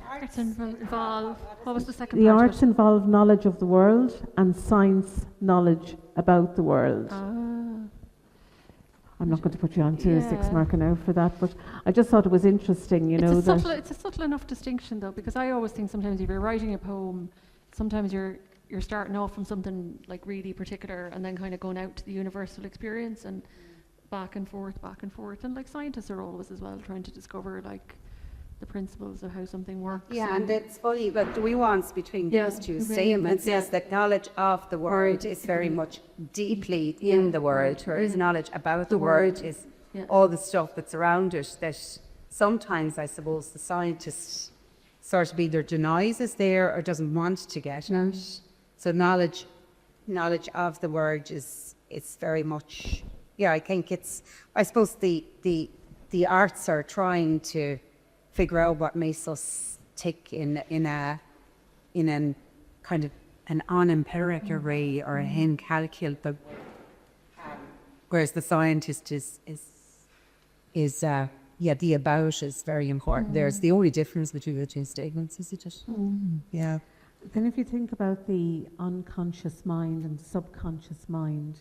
arts involve, what was the second The part? arts involve knowledge of the world, and science knowledge about the world. I'm not going to put you on to a 6 marker now for that, but I just thought it was interesting, you know. It's a subtle enough distinction, though, because I always think sometimes if you're writing a poem, sometimes you're starting off from something like really particular and then kind of going out to the universal experience and back and forth. And like scientists are always as well trying to discover like the principles of how something works. Yeah, and it's funny, but the nuance between those two statements is that knowledge of the world is very much deeply in the world, whereas knowledge about the world is all the stuff that's around it that sometimes, I suppose, the scientist sort of either denies is there or doesn't want to get out. So knowledge of the world is very much, I think it's, I suppose the arts are trying to figure out what makes us tick in a kind of an unempiric array or a hen calcul, but whereas the scientist is the about is very important. There's the only difference between the two statements, isn't it? Yeah. Then if you think about the unconscious mind and subconscious mind,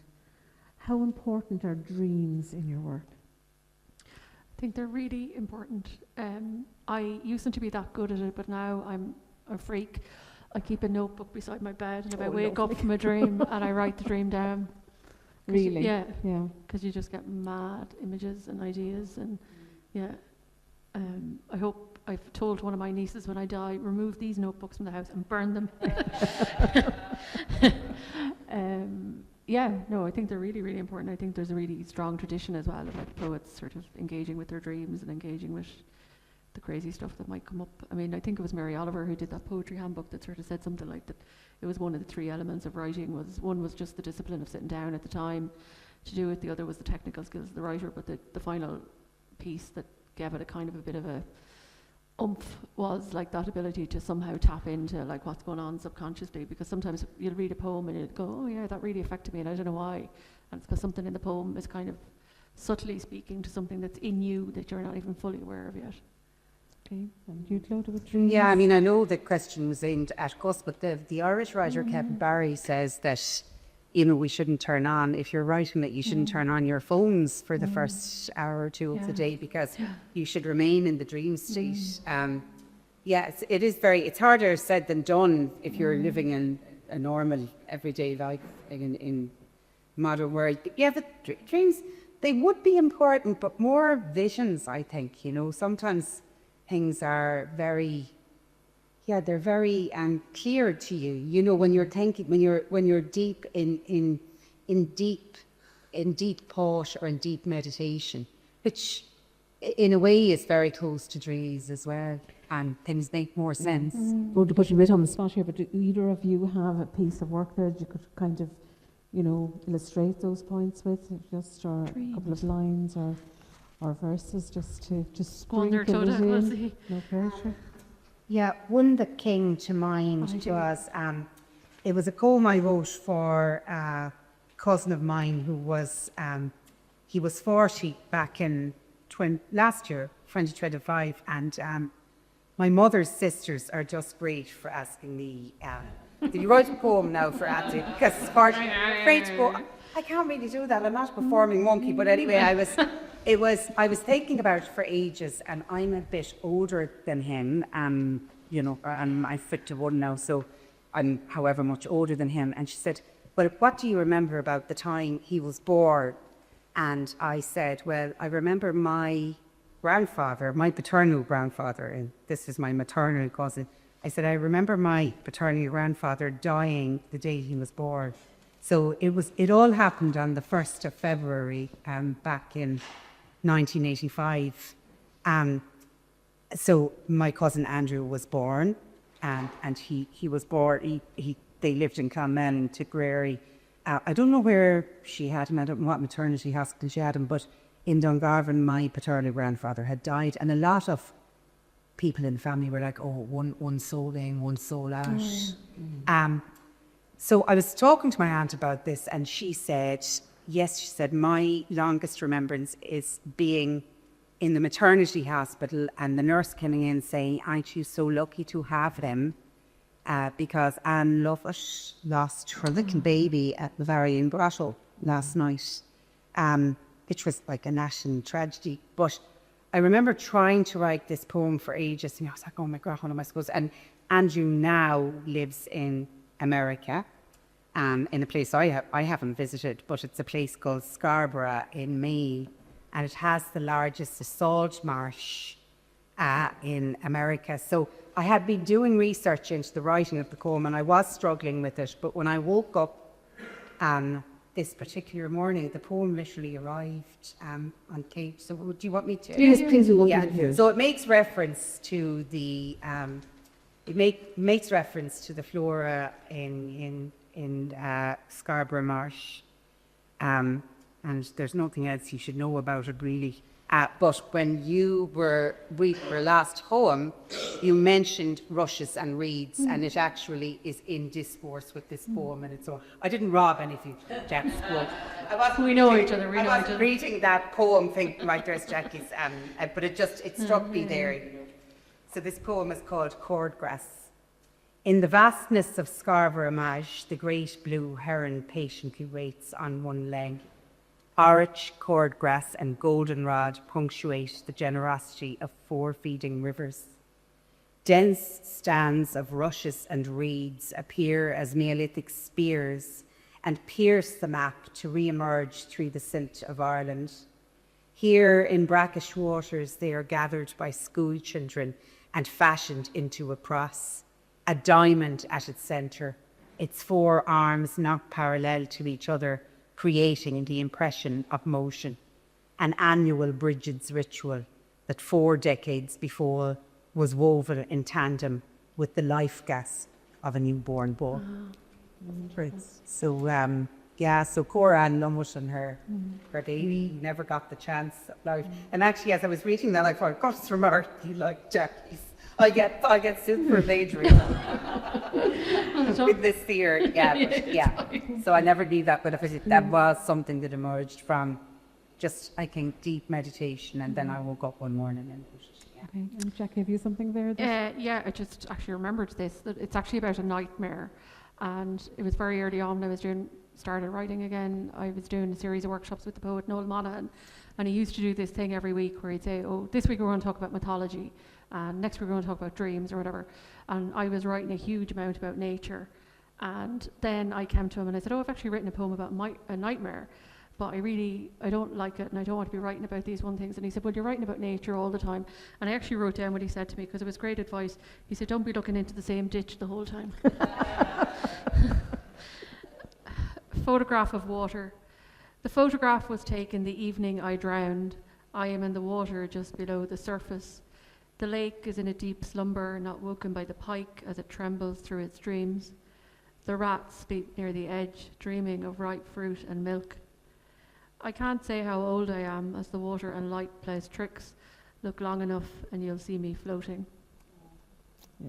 how important are dreams in your work? I think they're really important. I used to be that good at it, but now I'm a freak. I keep a notebook beside my bed, and if I wake up from a dream and I write the dream down. Really? Yeah. Yeah. Because you just get mad images and ideas, and I hope I've told one of my nieces when I die, remove these notebooks from the house and burn them. I think they're really, really important. I think there's a really strong tradition as well about poets sort of engaging with their dreams and engaging with the crazy stuff that might come up. I mean, I think it was Mary Oliver who did that poetry handbook that sort of said something like that. It was one of the three elements of writing. One was just the discipline of sitting down at the time to do it. The other was the technical skills of the writer. But the final piece that gave it a kind of a bit of a oomph was like that ability to somehow tap into like what's going on subconsciously, because sometimes you'll read a poem and you'll go, oh yeah, that really affected me and I don't know why, and it's because something in the poem is kind of subtly speaking to something that's in you that you're not even fully aware of yet. Okay, and you, Clodagh, with dreams? Yeah, I mean, I know the question was aimed at Gus, but the Irish writer Kevin Barry says that, we shouldn't turn on, if you're writing it, you shouldn't turn on your phones for the first hour or two of the day, because you should remain in the dream state. It's harder said than done if you're living in a normal everyday life in modern world. But yeah, but dreams, they would be important, but more visions, I think. Sometimes things are very clear to you. When you're thinking, when you're deep in deep thought or in deep meditation, which in a way is very close to dreams as well, and things make more sense. Well, to put you a bit on the spot here, but do either of you have a piece of work there that you could kind of, illustrate those points with, or a couple of lines or verses, just to sprinkle it in? No pressure. Yeah, one that came to mind was, it was a poem I wrote for a cousin of mine who was, he was 40 back in last year, 2025, and my mother's sisters are just great for asking me, did you write a poem now for Auntie? Because it's hard, afraid to go, I can't really do that, I'm not a performing monkey, but anyway, I was thinking about it for ages, and I'm a bit older than him, and I'm 51 now, so I'm however much older than him. And she said, well, what do you remember about the time he was born? And I said, well, I remember my grandfather, my paternal grandfather, and this is my maternal cousin. I said, I remember my paternal grandfather dying the day he was born. So it all happened on the 1st of February back in 1985. So my cousin Andrew was born, and he was born, they lived in Clonmel in Tipperary. I don't know where she had him, I don't know what maternity hospital she had him, but in Dungarvan my paternal grandfather had died, and a lot of people in the family were like, oh, one soul in, one soul out. So I was talking to my aunt about this, and she said, yes, she said, my longest remembrance is being in the maternity hospital and the nurse coming in saying, aren't you so lucky to have them? Because Anne Lovett lost her little baby at the Bavarian Grotto last night, which was like a national tragedy. But I remember trying to write this poem for ages, and I was like, oh my God, what am I supposed to? And Andrew now lives in America, in a place I haven't visited, but it's a place called Scarborough in Maine, and it has the largest salt marsh in America. So I had been doing research into the writing of the poem, and I was struggling with it, but when I woke up this particular morning, the poem literally arrived on tape. So do you want me to? Yes, please. Yeah. So it makes reference to the makes reference to the flora in Scarborough Marsh, and there's nothing else you should know about it really. But when you were reading your last poem, you mentioned rushes and reeds, and it actually is in discourse with this poem. And it's so I didn't rob anything, Jack's quote. We know each other. I was reading that poem, thinking, right, there's Jackie's, but it struck me there. So this poem is called Cordgrass. In the vastness of Scarborough Marsh, the great blue heron patiently waits on one leg. Orich, cordgrass, and goldenrod punctuate the generosity of 4 feeding rivers. Dense stands of rushes and reeds appear as Neolithic spears and pierce the map to re-emerge through the silt of Ireland. Here in brackish waters, they are gathered by school children and fashioned into a cross, a diamond at its centre, its 4 arms not parallel to each other, creating the impression of motion, an annual Bridget's ritual that 4 decades before was woven in tandem with the life gas of a newborn bull. So, so Cora and Lumut and her baby never got the chance of life. And actually, as I was reading that, I thought, God, it's remarkably like Jackie's. I get super daydream with this theory. So I never knew that, but that was something that emerged from just, I think, deep meditation, and then I woke up one morning and Okay, and Jackie, have you something there? I just actually remembered this, that it's actually about a nightmare, and it was very early on when I was started writing again. I was doing a series of workshops with the poet Noel Monaghan, and he used to do this thing every week where he'd say, oh, this week we're going to talk about mythology, and next we're going to talk about dreams or whatever. And I was writing a huge amount about nature, and then I came to him and I said, oh, I've actually written a poem about a nightmare, but I don't like it, and I don't want to be writing about these one things. And he said, well, you're writing about nature all the time. And I actually wrote down what he said to me, because it was great advice. He said, don't be looking into the same ditch the whole time. Photograph of water. The photograph was taken the evening I drowned. I am in the water just below the surface. The lake is in a deep slumber, not woken by the pike as it trembles through its dreams. The rats sleep near the edge, dreaming of ripe fruit and milk. I can't say how old I am as the water and light plays tricks. Look long enough and you'll see me floating. Yeah,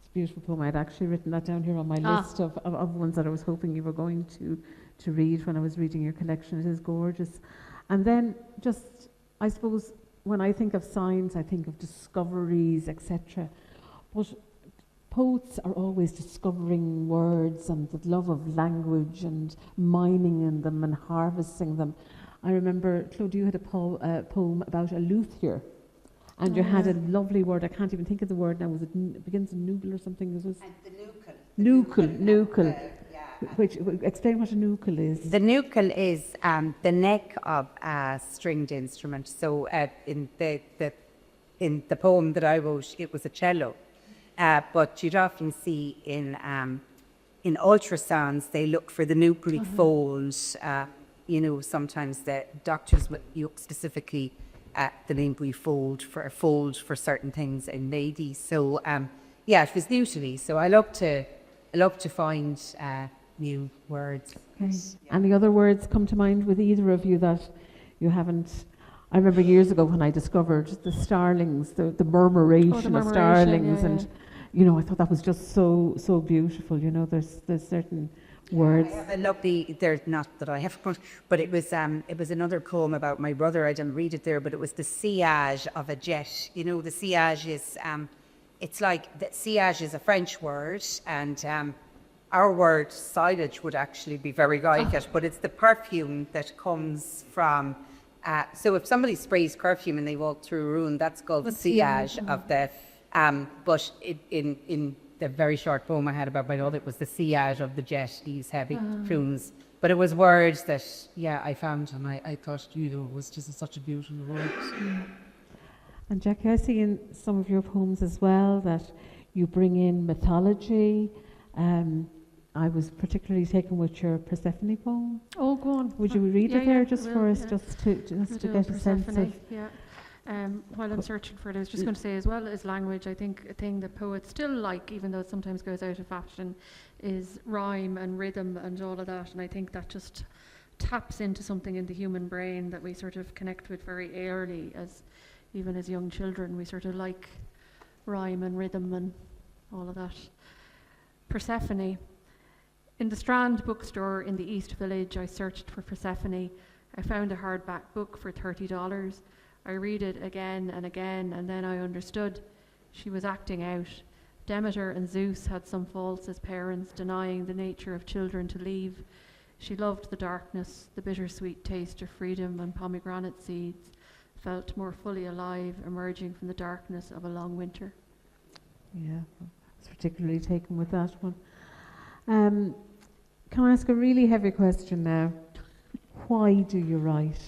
it's a beautiful poem. I'd actually written that down here on my list of ones that I was hoping you were going to read when I was reading your collection. It is gorgeous. And then just, I suppose, when I think of science, I think of discoveries, etc. But poets are always discovering words and the love of language and mining in them and harvesting them. I remember, Claude, you had a poem about a luthier, and you had a lovely word. I can't even think of the word now. Was it begins with nucle or something? The nucle. Which explain what a nucle is. The nucle is the neck of a stringed instrument. So in the poem that I wrote, it was a cello. But you'd often see in ultrasounds, they look for the nuclear folds. Sometimes the doctors would look specifically at the nuclear fold for certain things in ladies. So it was new to me. So I love to find new words. Okay. Any other words come to mind with either of you that you haven't? I remember years ago when I discovered the starlings, the murmuration of starlings, and I thought that was just so beautiful. There's certain words. I have a lovely. There's not that I have, but it was another poem about my brother. I didn't read it there, but it was the sillage of a jet. The sillage is it's like the sillage is a French word, and our word silage would actually be very like it, but it's the perfume that comes from. So if somebody sprays perfume and they walk through a room, that's called the sillage of the. But in the very short poem I had about my brother, it was the sillage of the jet, these heavy fumes. But it was words that, I found, and I thought, it was just such a beautiful word. And Jackie, I see in some of your poems as well that you bring in mythology. I was particularly taken with your Persephone poem. Oh, go on. Would you read it there just for us, just to get a sense of? While I'm searching for it, I was just going to say, as well as language, I think a thing that poets still like, even though it sometimes goes out of fashion, is rhyme and rhythm and all of that. And I think that just taps into something in the human brain that we sort of connect with very early, even as young children. We sort of like rhyme and rhythm and all of that. Persephone. In the Strand bookstore in the East Village, I searched for Persephone. I found a hardback book for $30. I read it again and again, and then I understood. She was acting out. Demeter and Zeus had some faults as parents, denying the nature of children to leave. She loved the darkness, the bittersweet taste of freedom and pomegranate seeds, felt more fully alive, emerging from the darkness of a long winter. Yeah, I was particularly taken with that one. Can I ask a really heavy question now? Why do you write?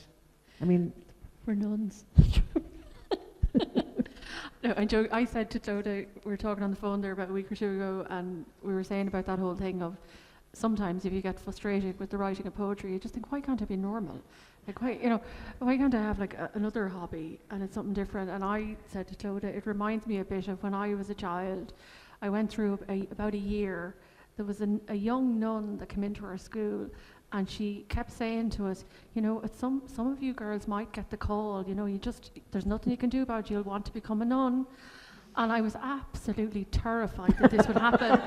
I mean, for nuns. No, I said to Clodagh, we were talking on the phone there about a week or two ago, and we were saying about that whole thing of sometimes if you get frustrated with the writing of poetry, you just think, why can't I be normal? Like, why can't I have like another hobby and it's something different? And I said to Clodagh, it reminds me a bit of when I was a child. I went through about a year. There was a young nun that came into our school, and she kept saying to us, some of you girls might get the call, there's nothing you can do about it, you'll want to become a nun. And I was absolutely terrified that this would happen.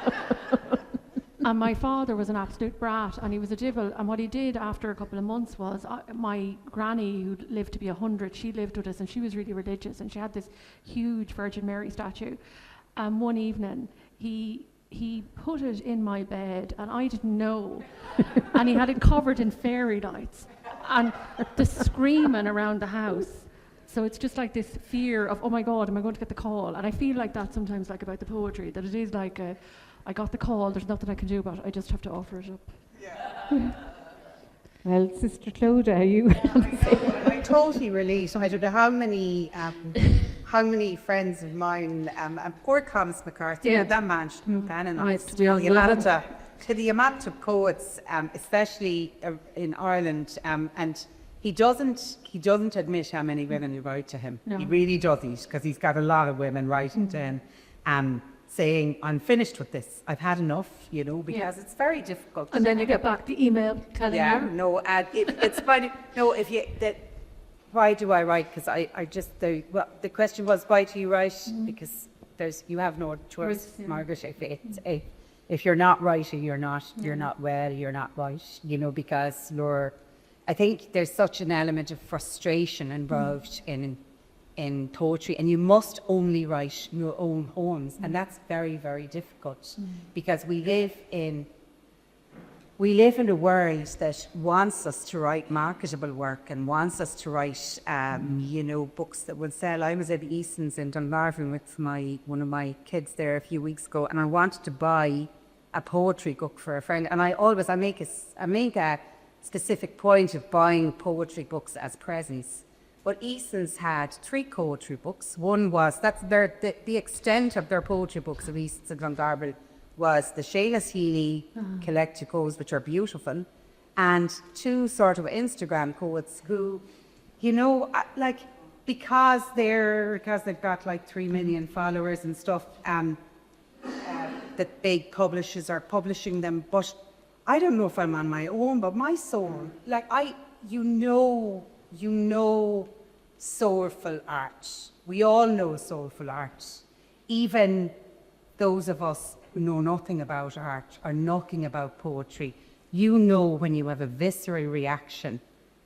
And my father was an absolute brat, and he was a divil. And what he did after a couple of months was, my granny, who lived to be 100, she lived with us, and she was really religious, and she had this huge Virgin Mary statue. And one evening, he put it in my bed, and I didn't know. And he had it covered in fairy lights, and the screaming around the house. So it's just like this fear of, oh my God, am I going to get the call? And I feel like that sometimes, like about the poetry, that it is like, I got the call, there's nothing I can do about it, I just have to offer it up. Yeah. Well, Sister Clodagh, are you? I totally relate. I don't know how many friends of mine, and poor Thomas McCarthy, that man, to the amount of poets, especially in Ireland, and he doesn't admit how many women who write to him. No. He really doesn't, because he's got a lot of women writing to him, saying, I'm finished with this, I've had enough, because it's very difficult. And then you get back the email telling you. It's funny. No, why do I write? Because the question was, why do you write? Because you have no choice, Margaret. If you're not writing, you're not well, you're not right, because I think there's such an element of frustration involved in poetry, and you must only write your own poems, and that's very, very difficult, because we live in a world that wants us to write marketable work and wants us to write books that will sell. I was at Easton's in Dungarvan with one of my kids there a few weeks ago, and I wanted to buy a poetry book for a friend, and I make a specific point of buying poetry books as presents. But Easton's had 3 poetry books. One was, the extent of their poetry books of Easton's and Dungarvan was the Sheila collecticos, which are beautiful, and 2 sort of Instagram poets who, because they've got like 3 million followers and stuff, that big publishers are publishing them. But I don't know if I'm on my own, but my soul, soulful art. We all know soulful art. Even those of us who know nothing about art or nothing about poetry, when you have a visceral reaction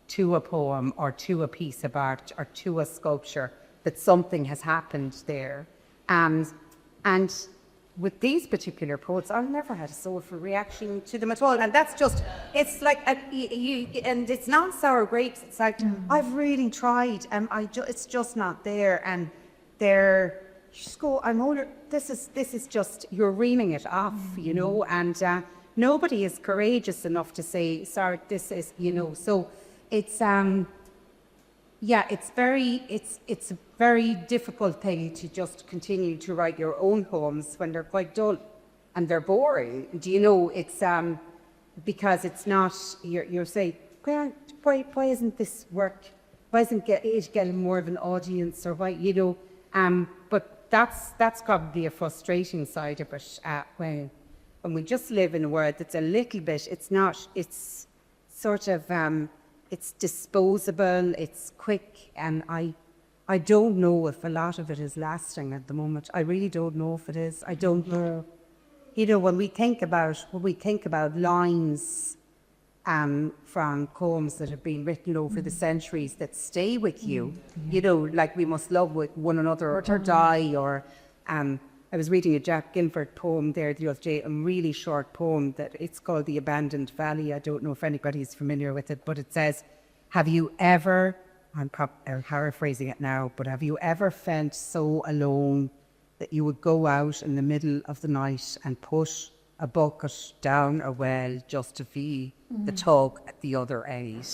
to a poem or to a piece of art or to a sculpture, that something has happened there. And with these particular poets, I've never had a soulful reaction to them at all. And that's just, it's like, and it's not sour grapes. It's like, I've really tried, and it's just not there. And just go, I'm older. This is just, you're reaming it off, and nobody is courageous enough to say, sorry, this is, so it's, it's a very difficult thing to just continue to write your own poems when they're quite dull and they're boring. It's because it's not, you're saying, why isn't this work? Why isn't it getting more of an audience, or why, but that's probably a frustrating side of it, when we just live in a world that's a little bit, it's sort of, it's disposable, it's quick, and I don't know if a lot of it is lasting at the moment. I really don't know if it is. I don't know. You know, when we think about lines from poems that have been written over the centuries that stay with you, you know, like we must love with one another or die, or I was reading a Jack Gilbert poem there the other day, a really short poem that it's called The Abandoned Valley. I don't know if anybody's familiar with it, but it says, have you ever, I'm paraphrasing it now, but have you ever felt so alone that you would go out in the middle of the night and put a bucket down a well just to feel the tug at the other end?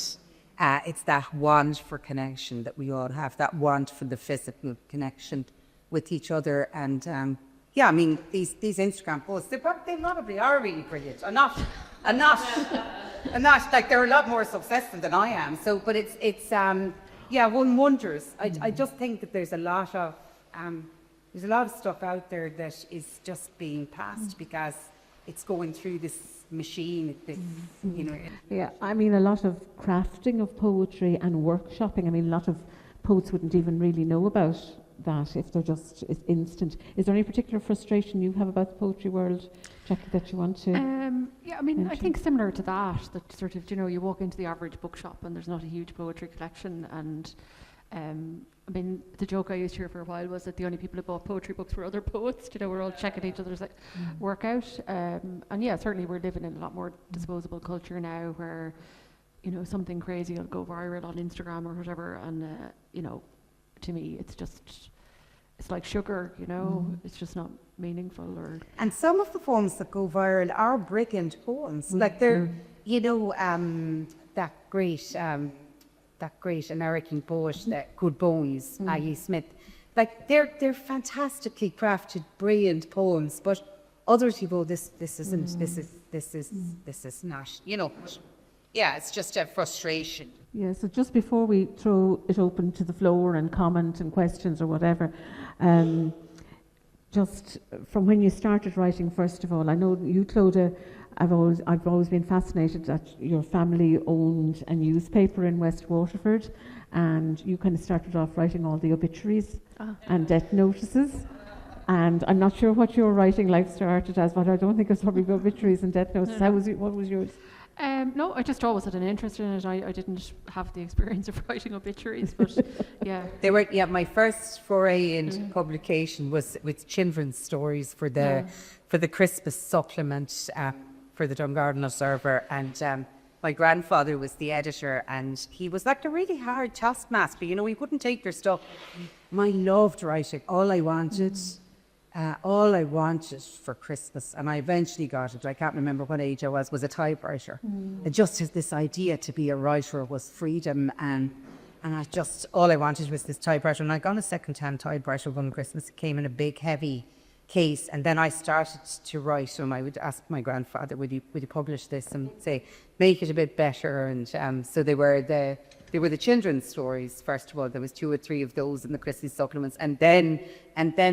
It's that want for connection that we all have, that want for the physical connection with each other. And yeah, I mean, these Instagram posts, they probably are really brilliant. I'm not like, they're a lot more successful than I am. So, but it's yeah, one wonders. I just think that there's a lot of stuff out there that is just being passed because it's going through this machine, you know. Yeah, I mean, a lot of crafting of poetry and workshopping. I mean, a lot of poets wouldn't even really know about that if they're just instant. Is there any particular frustration you have about the poetry world, Jackie, that you want to yeah, I mean, mention? I think similar to that sort of, you know, you walk into the average bookshop and there's not a huge poetry collection, and I mean, the joke I used to hear for a while was that the only people who bought poetry books were other poets. You know, we're all checking each other's work out. And yeah, certainly we're living in a lot more disposable culture now where, you know, something crazy will go viral on Instagram or whatever. And, you know, to me, it's like sugar, you know, it's just not meaningful. And some of the poems that go viral are brilliant poems. Like they're, you know, that great American poet, Good Bones, Maggie Smith. Like they're fantastically crafted, brilliant poems. But others, you go, this isn't. This is not. You know. Yeah, it's just a frustration. Yeah, so just before we throw it open to the floor and comment and questions or whatever, just from when you started writing, first of all, I know you, Clodagh, I've always been fascinated that your family owned a newspaper in West Waterford, and you kind of started off writing all the obituaries and death notices. And I'm not sure what your writing life started as, but I don't think it was probably obituaries and death notices. What was yours? No, I just always had an interest in it. I didn't have the experience of writing obituaries, but yeah. My first foray into publication was with children's stories for the Christmas supplement for the Dungarvan Observer, and my grandfather was the editor, and he was like a really hard taskmaster. You know, he wouldn't take their stuff. I loved writing. All I wanted for Christmas, and I eventually got it, I can't remember what age I was a typewriter. And just as this idea to be a writer was freedom, and all I wanted was this typewriter. And I got a second-hand typewriter one Christmas. It came in a big, heavy case, and then I started to write, and I would ask my grandfather, would you publish this, and say, make it a bit better. And so they were the children's stories. First of all, there was 2 or 3 of those in the Christmas supplements, and then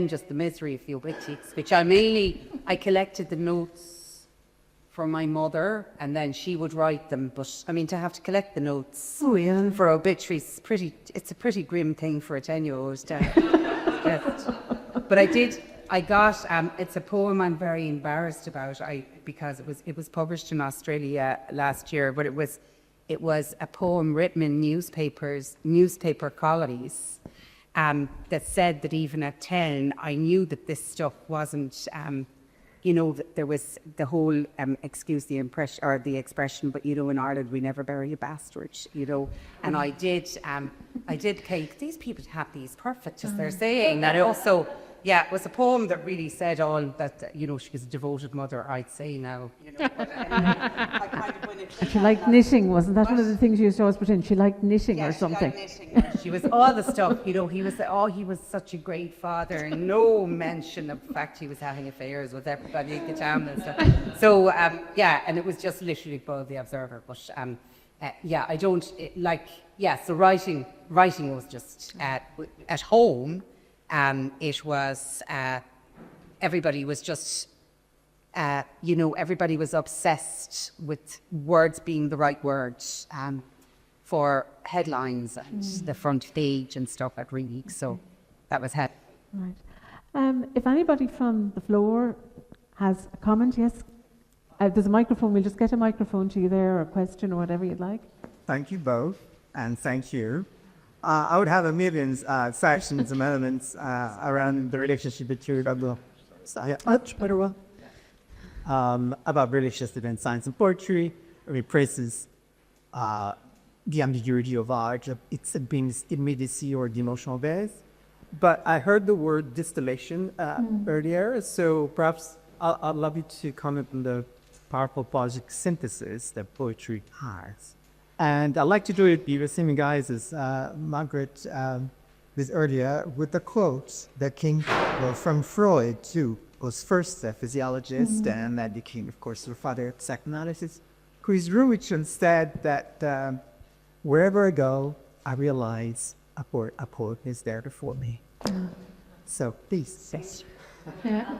just the misery of the obituaries, which I collected the notes from my mother, and then she would write them. But I mean, to have to collect the notes for obituaries, it's a pretty grim thing for a 10-year-old. But I got it's a poem I'm very embarrassed about because it was published in Australia last year, but it was a poem written in newspaper colonies, that said that even at 10, I knew that this stuff wasn't, you know, that there was the whole, excuse the impression or the expression, but you know, in Ireland we never bury a bastard, you know. And I did cake. These people have these perfect, as they're saying. And also, yeah, it was a poem that really said all that, you know, she was a devoted mother, I'd say now. You know, but, I kind of went into she liked knitting, wasn't that one of the things you used to always put in? She liked knitting or something. She liked knitting. She was all the stuff, you know, he was such a great father, and no mention of the fact he was having affairs with everybody in the town and stuff. So, yeah, and it was just literally Boyle the Observer. But, yeah, so writing was just at home. It was, everybody was just everybody was obsessed with words being the right words for headlines and the front page and stuff at Read. So that was it. Right. If anybody from the floor has a comment, yes? There's a microphone. We'll just get a microphone to you there, or a question, or whatever you'd like. Thank you both, and thank you. I would have a million sections and elements around the relationship between about relationship in science and poetry. It represses the ambiguity of art, its immediacy or the emotional base. But I heard the word distillation earlier, so perhaps I'd love you to comment on the powerful poetic synthesis that poetry has. And I'd like to do it, be the same guys as Margaret did earlier, with the quote that came from Freud, too, was first a physiologist, and that became, of course, the father of psychoanalysis. Chris Ruwichan said that wherever I go, I realize a poet is there before me. So, please. Yes. Yeah.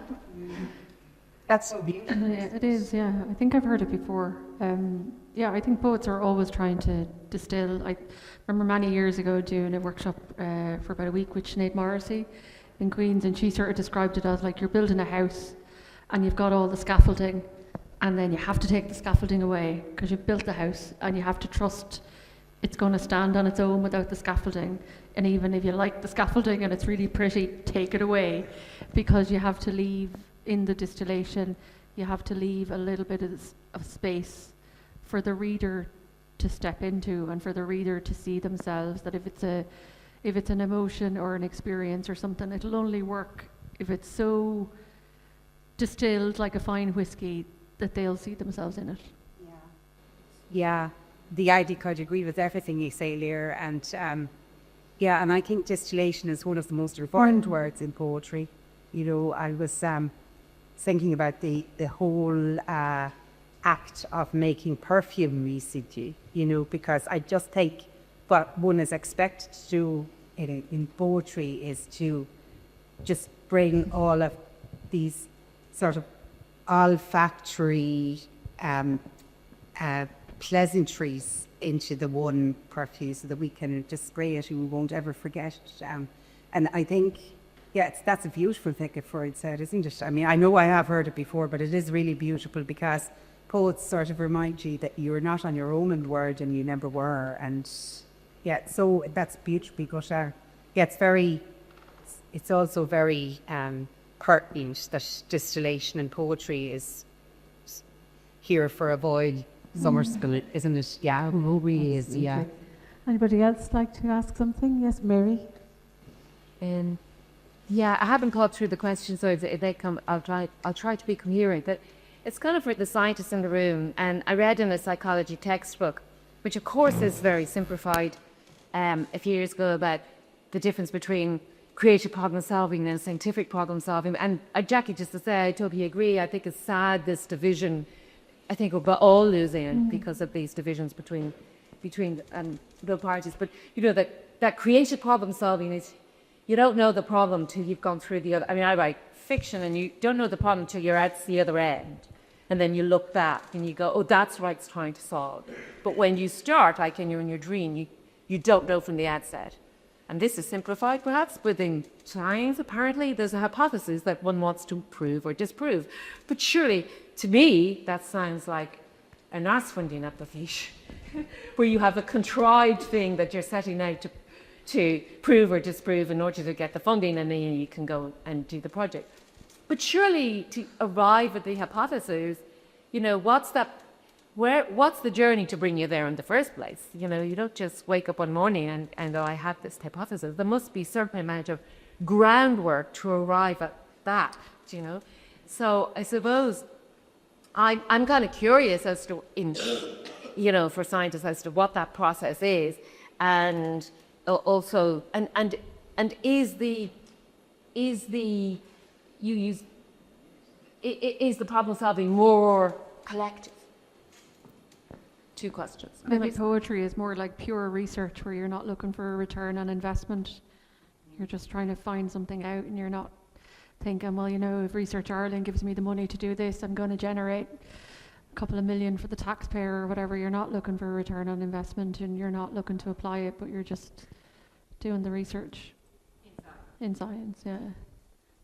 That's so beautiful. It is, yeah. I think I've heard it before. I think poets are always trying to distill. I remember many years ago doing a workshop for about a week with Sinead Morrissey in Queens, and she sort of described it as like you're building a house and you've got all the scaffolding, and then you have to take the scaffolding away because you've built the house, and you have to trust it's going to stand on its own without the scaffolding. And even if you like the scaffolding and it's really pretty, take it away, because you have to leave in the distillation, you have to leave a little bit of space for the reader to step into, and for the reader to see themselves, that if it's an emotion or an experience or something, it'll only work if it's so distilled like a fine whiskey that they'll see themselves in it. Yeah, I could agree with everything you say, Lear, and and I think distillation is one of the most important words in poetry. I was thinking about the whole act of making perfume recently, because I just think what one is expected to do in poetry is to just bring all of these sort of olfactory pleasantries into the one perfume, so that we can just spray it and we won't ever forget it. And I think, that's a beautiful thing that Freud said, isn't it? I mean, I know I have heard it before, but it is really beautiful, because poets sort of remind you that you're not on your own in the world, and you never were. And so that's beautiful. But it's also very pertinent that distillation in poetry is here for a Boyle summer school, isn't it? Yeah, it really is. Yeah. Anybody else like to ask something? Yes, Mary. I haven't caught through the questions, so if they come, I'll try to be coherent. But it's kind of for the scientists in the room, and I read in a psychology textbook, which of course is very simplified, a few years ago, about the difference between creative problem solving and scientific problem solving. And Jackie, just to say, I totally agree. I think it's sad, this division. I think we're all losing because of these divisions between the parties. But that creative problem solving is, you don't know the problem till you've gone through the other. I mean, I write fiction, and you don't know the problem till you're at the other end, and then you look back and you go, oh, that's what it's trying to solve. But when you start, like when you're in your dream, you don't know from the outset. And this is simplified, perhaps, within science. Apparently, there's a hypothesis that one wants to prove or disprove. But surely, to me, that sounds like an arse funding application, where you have a contrived thing that you're setting out to prove or disprove in order to get the funding, and then you can go and do the project. But surely, to arrive at the hypothesis, what's the journey to bring you there in the first place? You don't just wake up one morning and go, I have this hypothesis. There must be a certain amount of groundwork to arrive at that, So I suppose I'm kind of curious as to, for scientists, as to what that process is, and also, and is the problem solving more collective? Two questions. Maybe poetry is more like pure research, where you're not looking for a return on investment. You're just trying to find something out, and you're not thinking, well, you know, if Research Ireland gives me the money to do this, I'm going to generate a couple of million for the taxpayer or whatever. You're not looking for a return on investment, and you're not looking to apply it, but you're just doing the research in science. Yeah,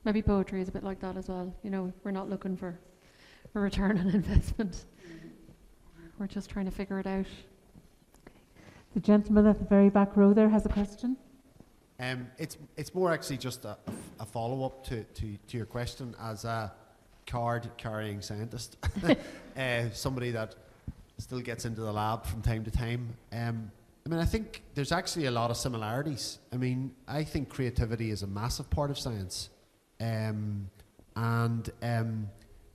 maybe poetry is a bit like that as well. You know, we're not looking for a return on investment. We're just trying to figure it out. The gentleman at the very back row there has a question. It's more actually just a follow-up to your question as a card-carrying scientist, somebody that still gets into the lab from time to time. I mean, I think there's actually a lot of similarities. I mean, I think creativity is a massive part of science.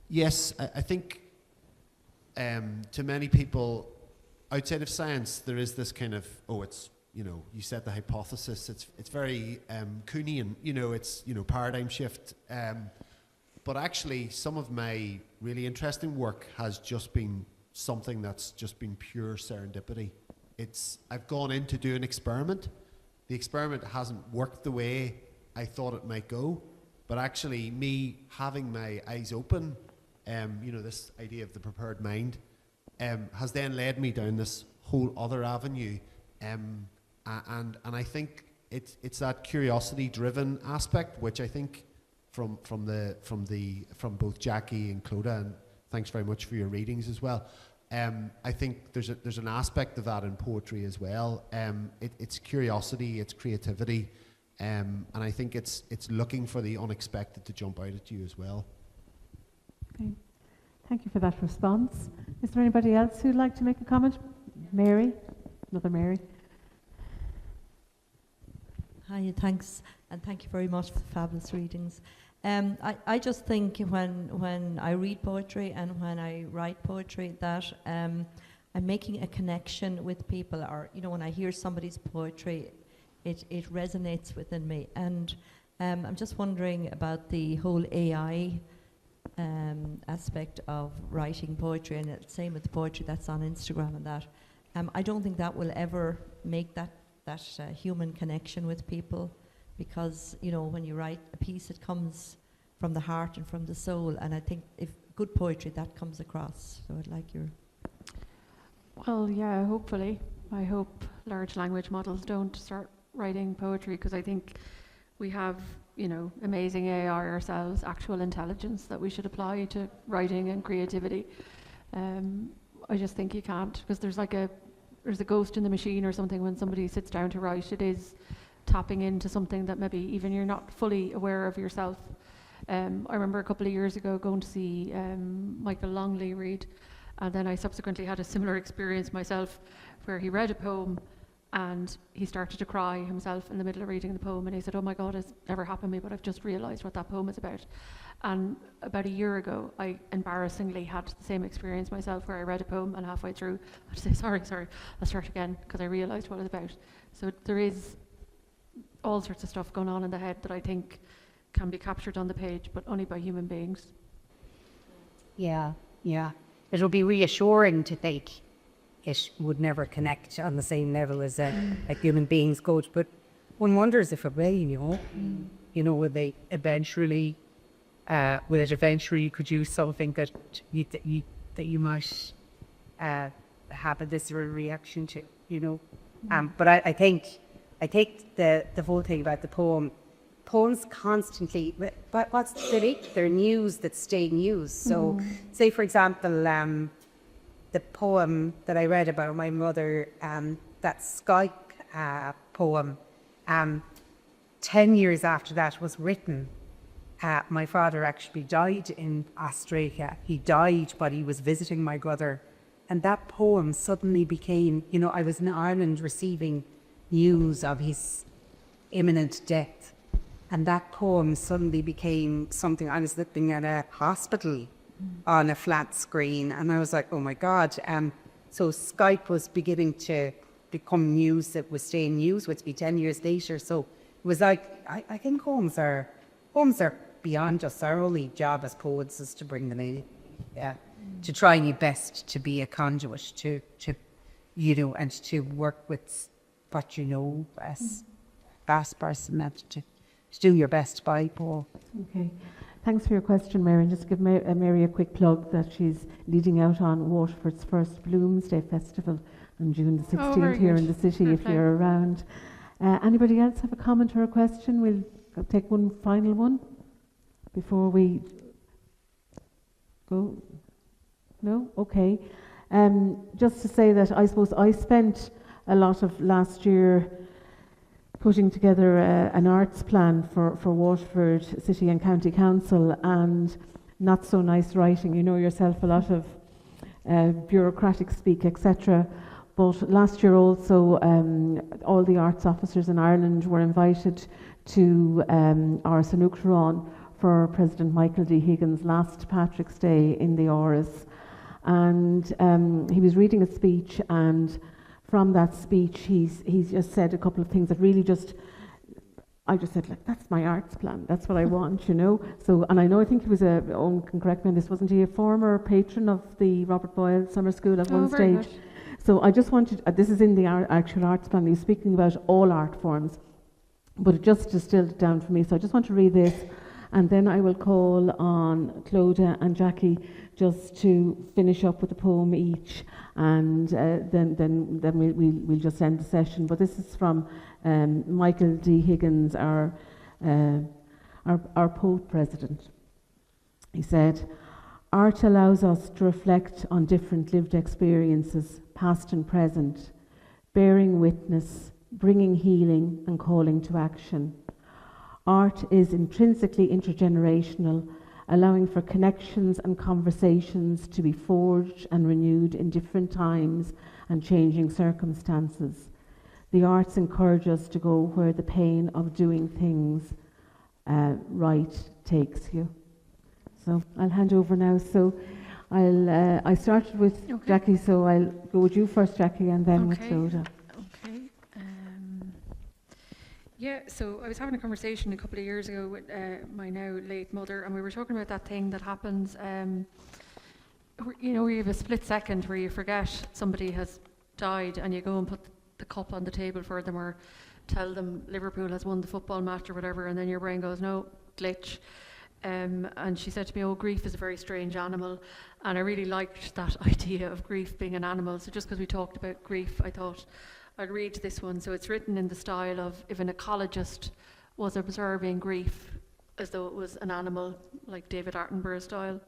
Yes, I think to many people outside of science, there is this kind of, it's, you know, you said the hypothesis, it's very Kuhnian, you know, it's, you know, paradigm shift. But actually, some of my really interesting work has just been something that's just been pure serendipity. I've gone in to do an experiment. The experiment hasn't worked the way I thought it might go, but actually me having my eyes open, you know, this idea of the prepared mind, has then led me down this whole other avenue. And I think it's that curiosity-driven aspect, which I think from both Jackie and Clodagh, and thanks very much for your readings as well. I think there's an aspect of that in poetry as well. It's curiosity, it's creativity, and I think it's looking for the unexpected to jump out at you as well. Okay. Thank you for that response. Is there anybody else who'd like to make a comment? Mary? Another Mary. Hi, thanks, and thank you very much for the fabulous readings. I just think when I read poetry and when I write poetry that I'm making a connection with people, or, you know, when I hear somebody's poetry, it resonates within me. And I'm just wondering about the whole AI aspect of writing poetry, and the same with the poetry that's on Instagram and that. I don't think that will ever make that human connection with people, because, you know, when you write a piece, it comes from the heart and from the soul, and I think if good poetry, that comes across. So I'd like your... Well, yeah, hopefully. I hope large language models don't start writing poetry, because I think we have, you know, amazing AI ourselves, actual intelligence that we should apply to writing and creativity. I just think you can't, because there's a ghost in the machine or something when somebody sits down to write. It is tapping into something that maybe even you're not fully aware of yourself. I remember a couple of years ago going to see Michael Longley read, and then I subsequently had a similar experience myself where he read a poem and he started to cry himself in the middle of reading the poem, and he said, "Oh my God, it's never happened to me, but I've just realised what that poem is about." And about a year ago, I embarrassingly had the same experience myself, where I read a poem and halfway through I had to say, sorry, I'll start again, because I realised what it was about. So there is all sorts of stuff going on in the head that I think can be captured on the page, but only by human beings. Yeah. It'll be reassuring to think it would never connect on the same level as human beings could, but one wonders if it will, you know, will it eventually could use something that you might have a visceral reaction to, you know. But I think the whole thing about the poems constantly, but what's the link? They're news that stay news. So say, for example, the poem that I read about my mother, that Skype poem, 10 years after that was written, my father actually died in Australia. He died, but he was visiting my brother. And that poem suddenly became, you know, I was in Ireland receiving news of his imminent death. And that poem suddenly became something. I was looking at a hospital on a flat screen, and I was like, oh my God. So Skype was beginning to become news that was staying news with me 10 years later. So it was like, I think poems are beyond us. Our only job as poets is to bring them in. Yeah. To try your best to be a conduit, to you know, and to work with what you know as fast person, do your best by, Paul. Okay. Thanks for your question, Mary. And just give Mary a quick plug that she's leading out on Waterford's first Bloomsday Festival on June the 16th here in the city if you're around. Anybody else have a comment or a question? We'll take one final one before we go. No? Okay. Just to say that I suppose I spent a lot of last year putting together an arts plan for Waterford City and County Council, and not so nice writing, you know yourself, a lot of bureaucratic speak, etc. But last year also all the arts officers in Ireland were invited to our Sanuchron for President Michael D. Higgins' last Patrick's Day in the Áras. And he was reading a speech, and from that speech, he's just said a couple of things that really I just said, like, that's my arts plan. That's what I want, you know. So, and I think he was Owen can correct me on this, wasn't he a former patron of the Robert Boyle Summer School at one stage? Good. So I just wanted, this is in the actual arts plan, he's speaking about all art forms, but it just distilled it down for me. So I just want to read this, and then I will call on Clodagh and Jackie just to finish up with a poem each, and then we'll just end the session. But this is from Michael D. Higgins, our poet president. He said, "Art allows us to reflect on different lived experiences, past and present, bearing witness, bringing healing and calling to action. Art is intrinsically intergenerational, allowing for connections and conversations to be forged and renewed in different times and changing circumstances. The arts encourage us to go where the pain of doing things right takes you." So I'll hand over now. So I started with Jackie, so I'll go with you first, Jackie, and then with Clodagh. Yeah, so I was having a conversation a couple of years ago with my now late mother, and we were talking about that thing that happens, where you have a split second where you forget somebody has died and you go and put the cup on the table for them or tell them Liverpool has won the football match or whatever, and then your brain goes, no, glitch. And she said to me, grief is a very strange animal, and I really liked that idea of grief being an animal. So just because we talked about grief, I thought I'd read this one. So it's written in the style of if an ecologist was observing grief as though it was an animal, like David Attenborough style.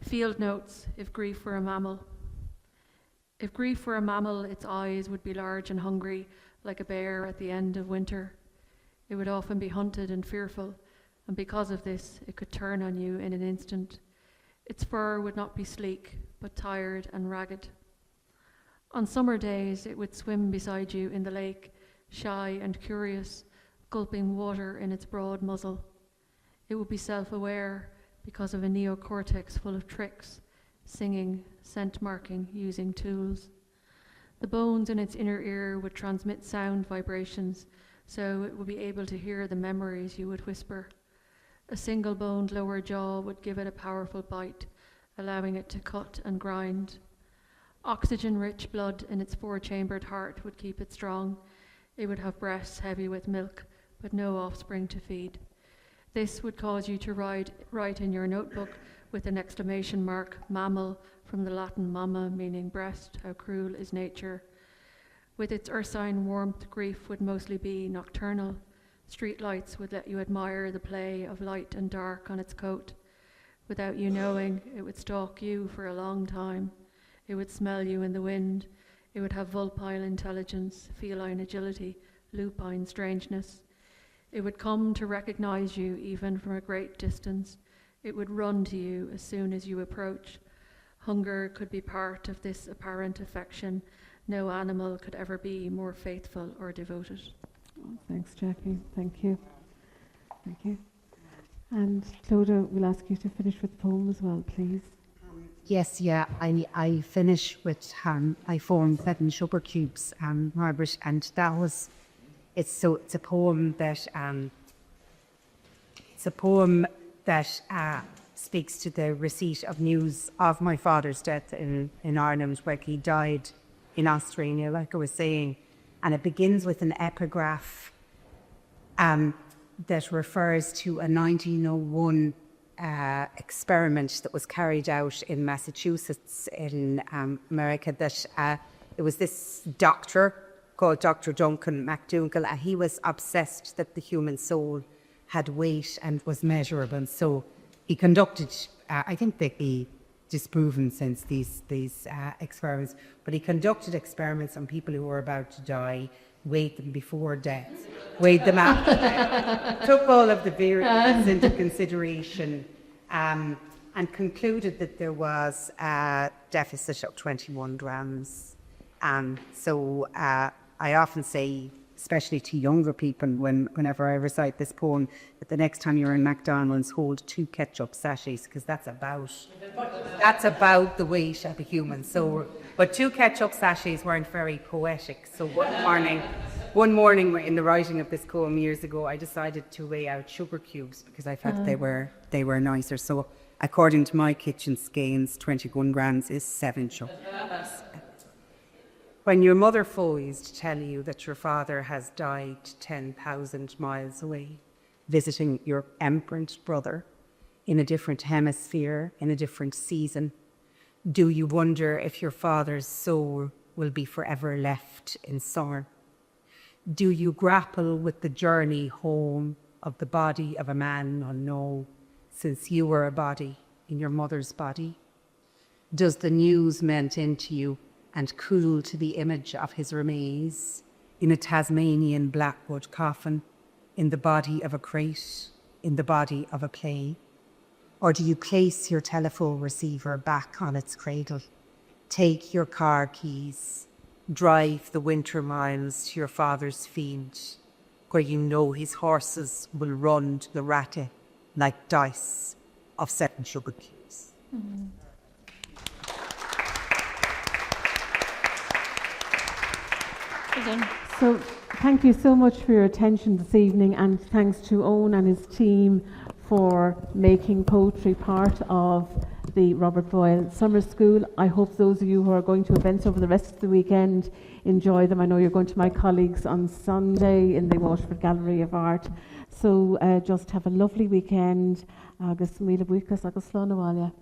Field notes, if grief were a mammal. If grief were a mammal, its eyes would be large and hungry, like a bear at the end of winter. It would often be hunted and fearful, and because of this, it could turn on you in an instant. Its fur would not be sleek, but tired and ragged. On summer days, it would swim beside you in the lake, shy and curious, gulping water in its broad muzzle. It would be self-aware because of a neocortex full of tricks, singing, scent marking, using tools. The bones in its inner ear would transmit sound vibrations, so it would be able to hear the memories you would whisper. A single-boned lower jaw would give it a powerful bite, allowing it to cut and grind. Oxygen-rich blood in its four-chambered heart would keep it strong. It would have breasts heavy with milk, but no offspring to feed. This would cause you to write in your notebook with an exclamation mark, mammal, from the Latin mamma, meaning breast, how cruel is nature. With its ursine warmth, grief would mostly be nocturnal. Street lights would let you admire the play of light and dark on its coat. Without you knowing, it would stalk you for a long time. It would smell you in the wind. It would have vulpine intelligence, feline agility, lupine strangeness. It would come to recognize you even from a great distance. It would run to you as soon as you approach. Hunger could be part of this apparent affection. No animal could ever be more faithful or devoted. Thanks, Jackie. Thank you. Thank you. And Clodagh, we'll ask you to finish with the poem as well, please. Yes, yeah. I finish with I formed 7 sugar cubes, Margaret, and that was. It's a poem that speaks to the receipt of news of my father's death in Ireland, where he died in Austria, like I was saying. And it begins with an epigraph. that refers to a 1901 experiment that was carried out in Massachusetts in America, that it was this doctor called Dr. Duncan McDougall, and he was obsessed that the human soul had weight and was measurable. So he conducted, I think they'd be disproven since these experiments, but he conducted experiments on people who were about to die, weighed them before death, weighed them after death, took all of the variables into consideration, and concluded that there was a deficit of 21 grams. So I often say, especially to younger people, whenever I recite this poem, that the next time you're in McDonald's, hold 2 ketchup sachets, because that's about the weight of a human. So, but 2 ketchup sachets weren't very poetic. So one morning in the writing of this poem years ago, I decided to weigh out sugar cubes because I felt they were nicer. So according to my kitchen scales, 21 grams is 7 sugar. When your mother phones to tell you that your father has died 10,000 miles away, visiting your emperant brother in a different hemisphere, in a different season, do you wonder if your father's soul will be forever left in summer? Do you grapple with the journey home of the body of a man unknown, since you were a body in your mother's body? Does the news melt into you and cool to the image of his remains in a Tasmanian blackwood coffin, in the body of a crate, in the body of a play? Or do you place your telephone receiver back on its cradle, take your car keys, drive the winter miles to your father's field, where you know his horses will run to the ratte like dice of 7 sugar cubes? Mm-hmm. So thank you so much for your attention this evening, and thanks to Owen and his team for making poetry part of the Robert Boyle Summer School. I hope those of you who are going to events over the rest of the weekend enjoy them. I know you're going to my colleagues on Sunday in the Waterford Gallery of Art. So just have a lovely weekend. Agus míle buchas agus slán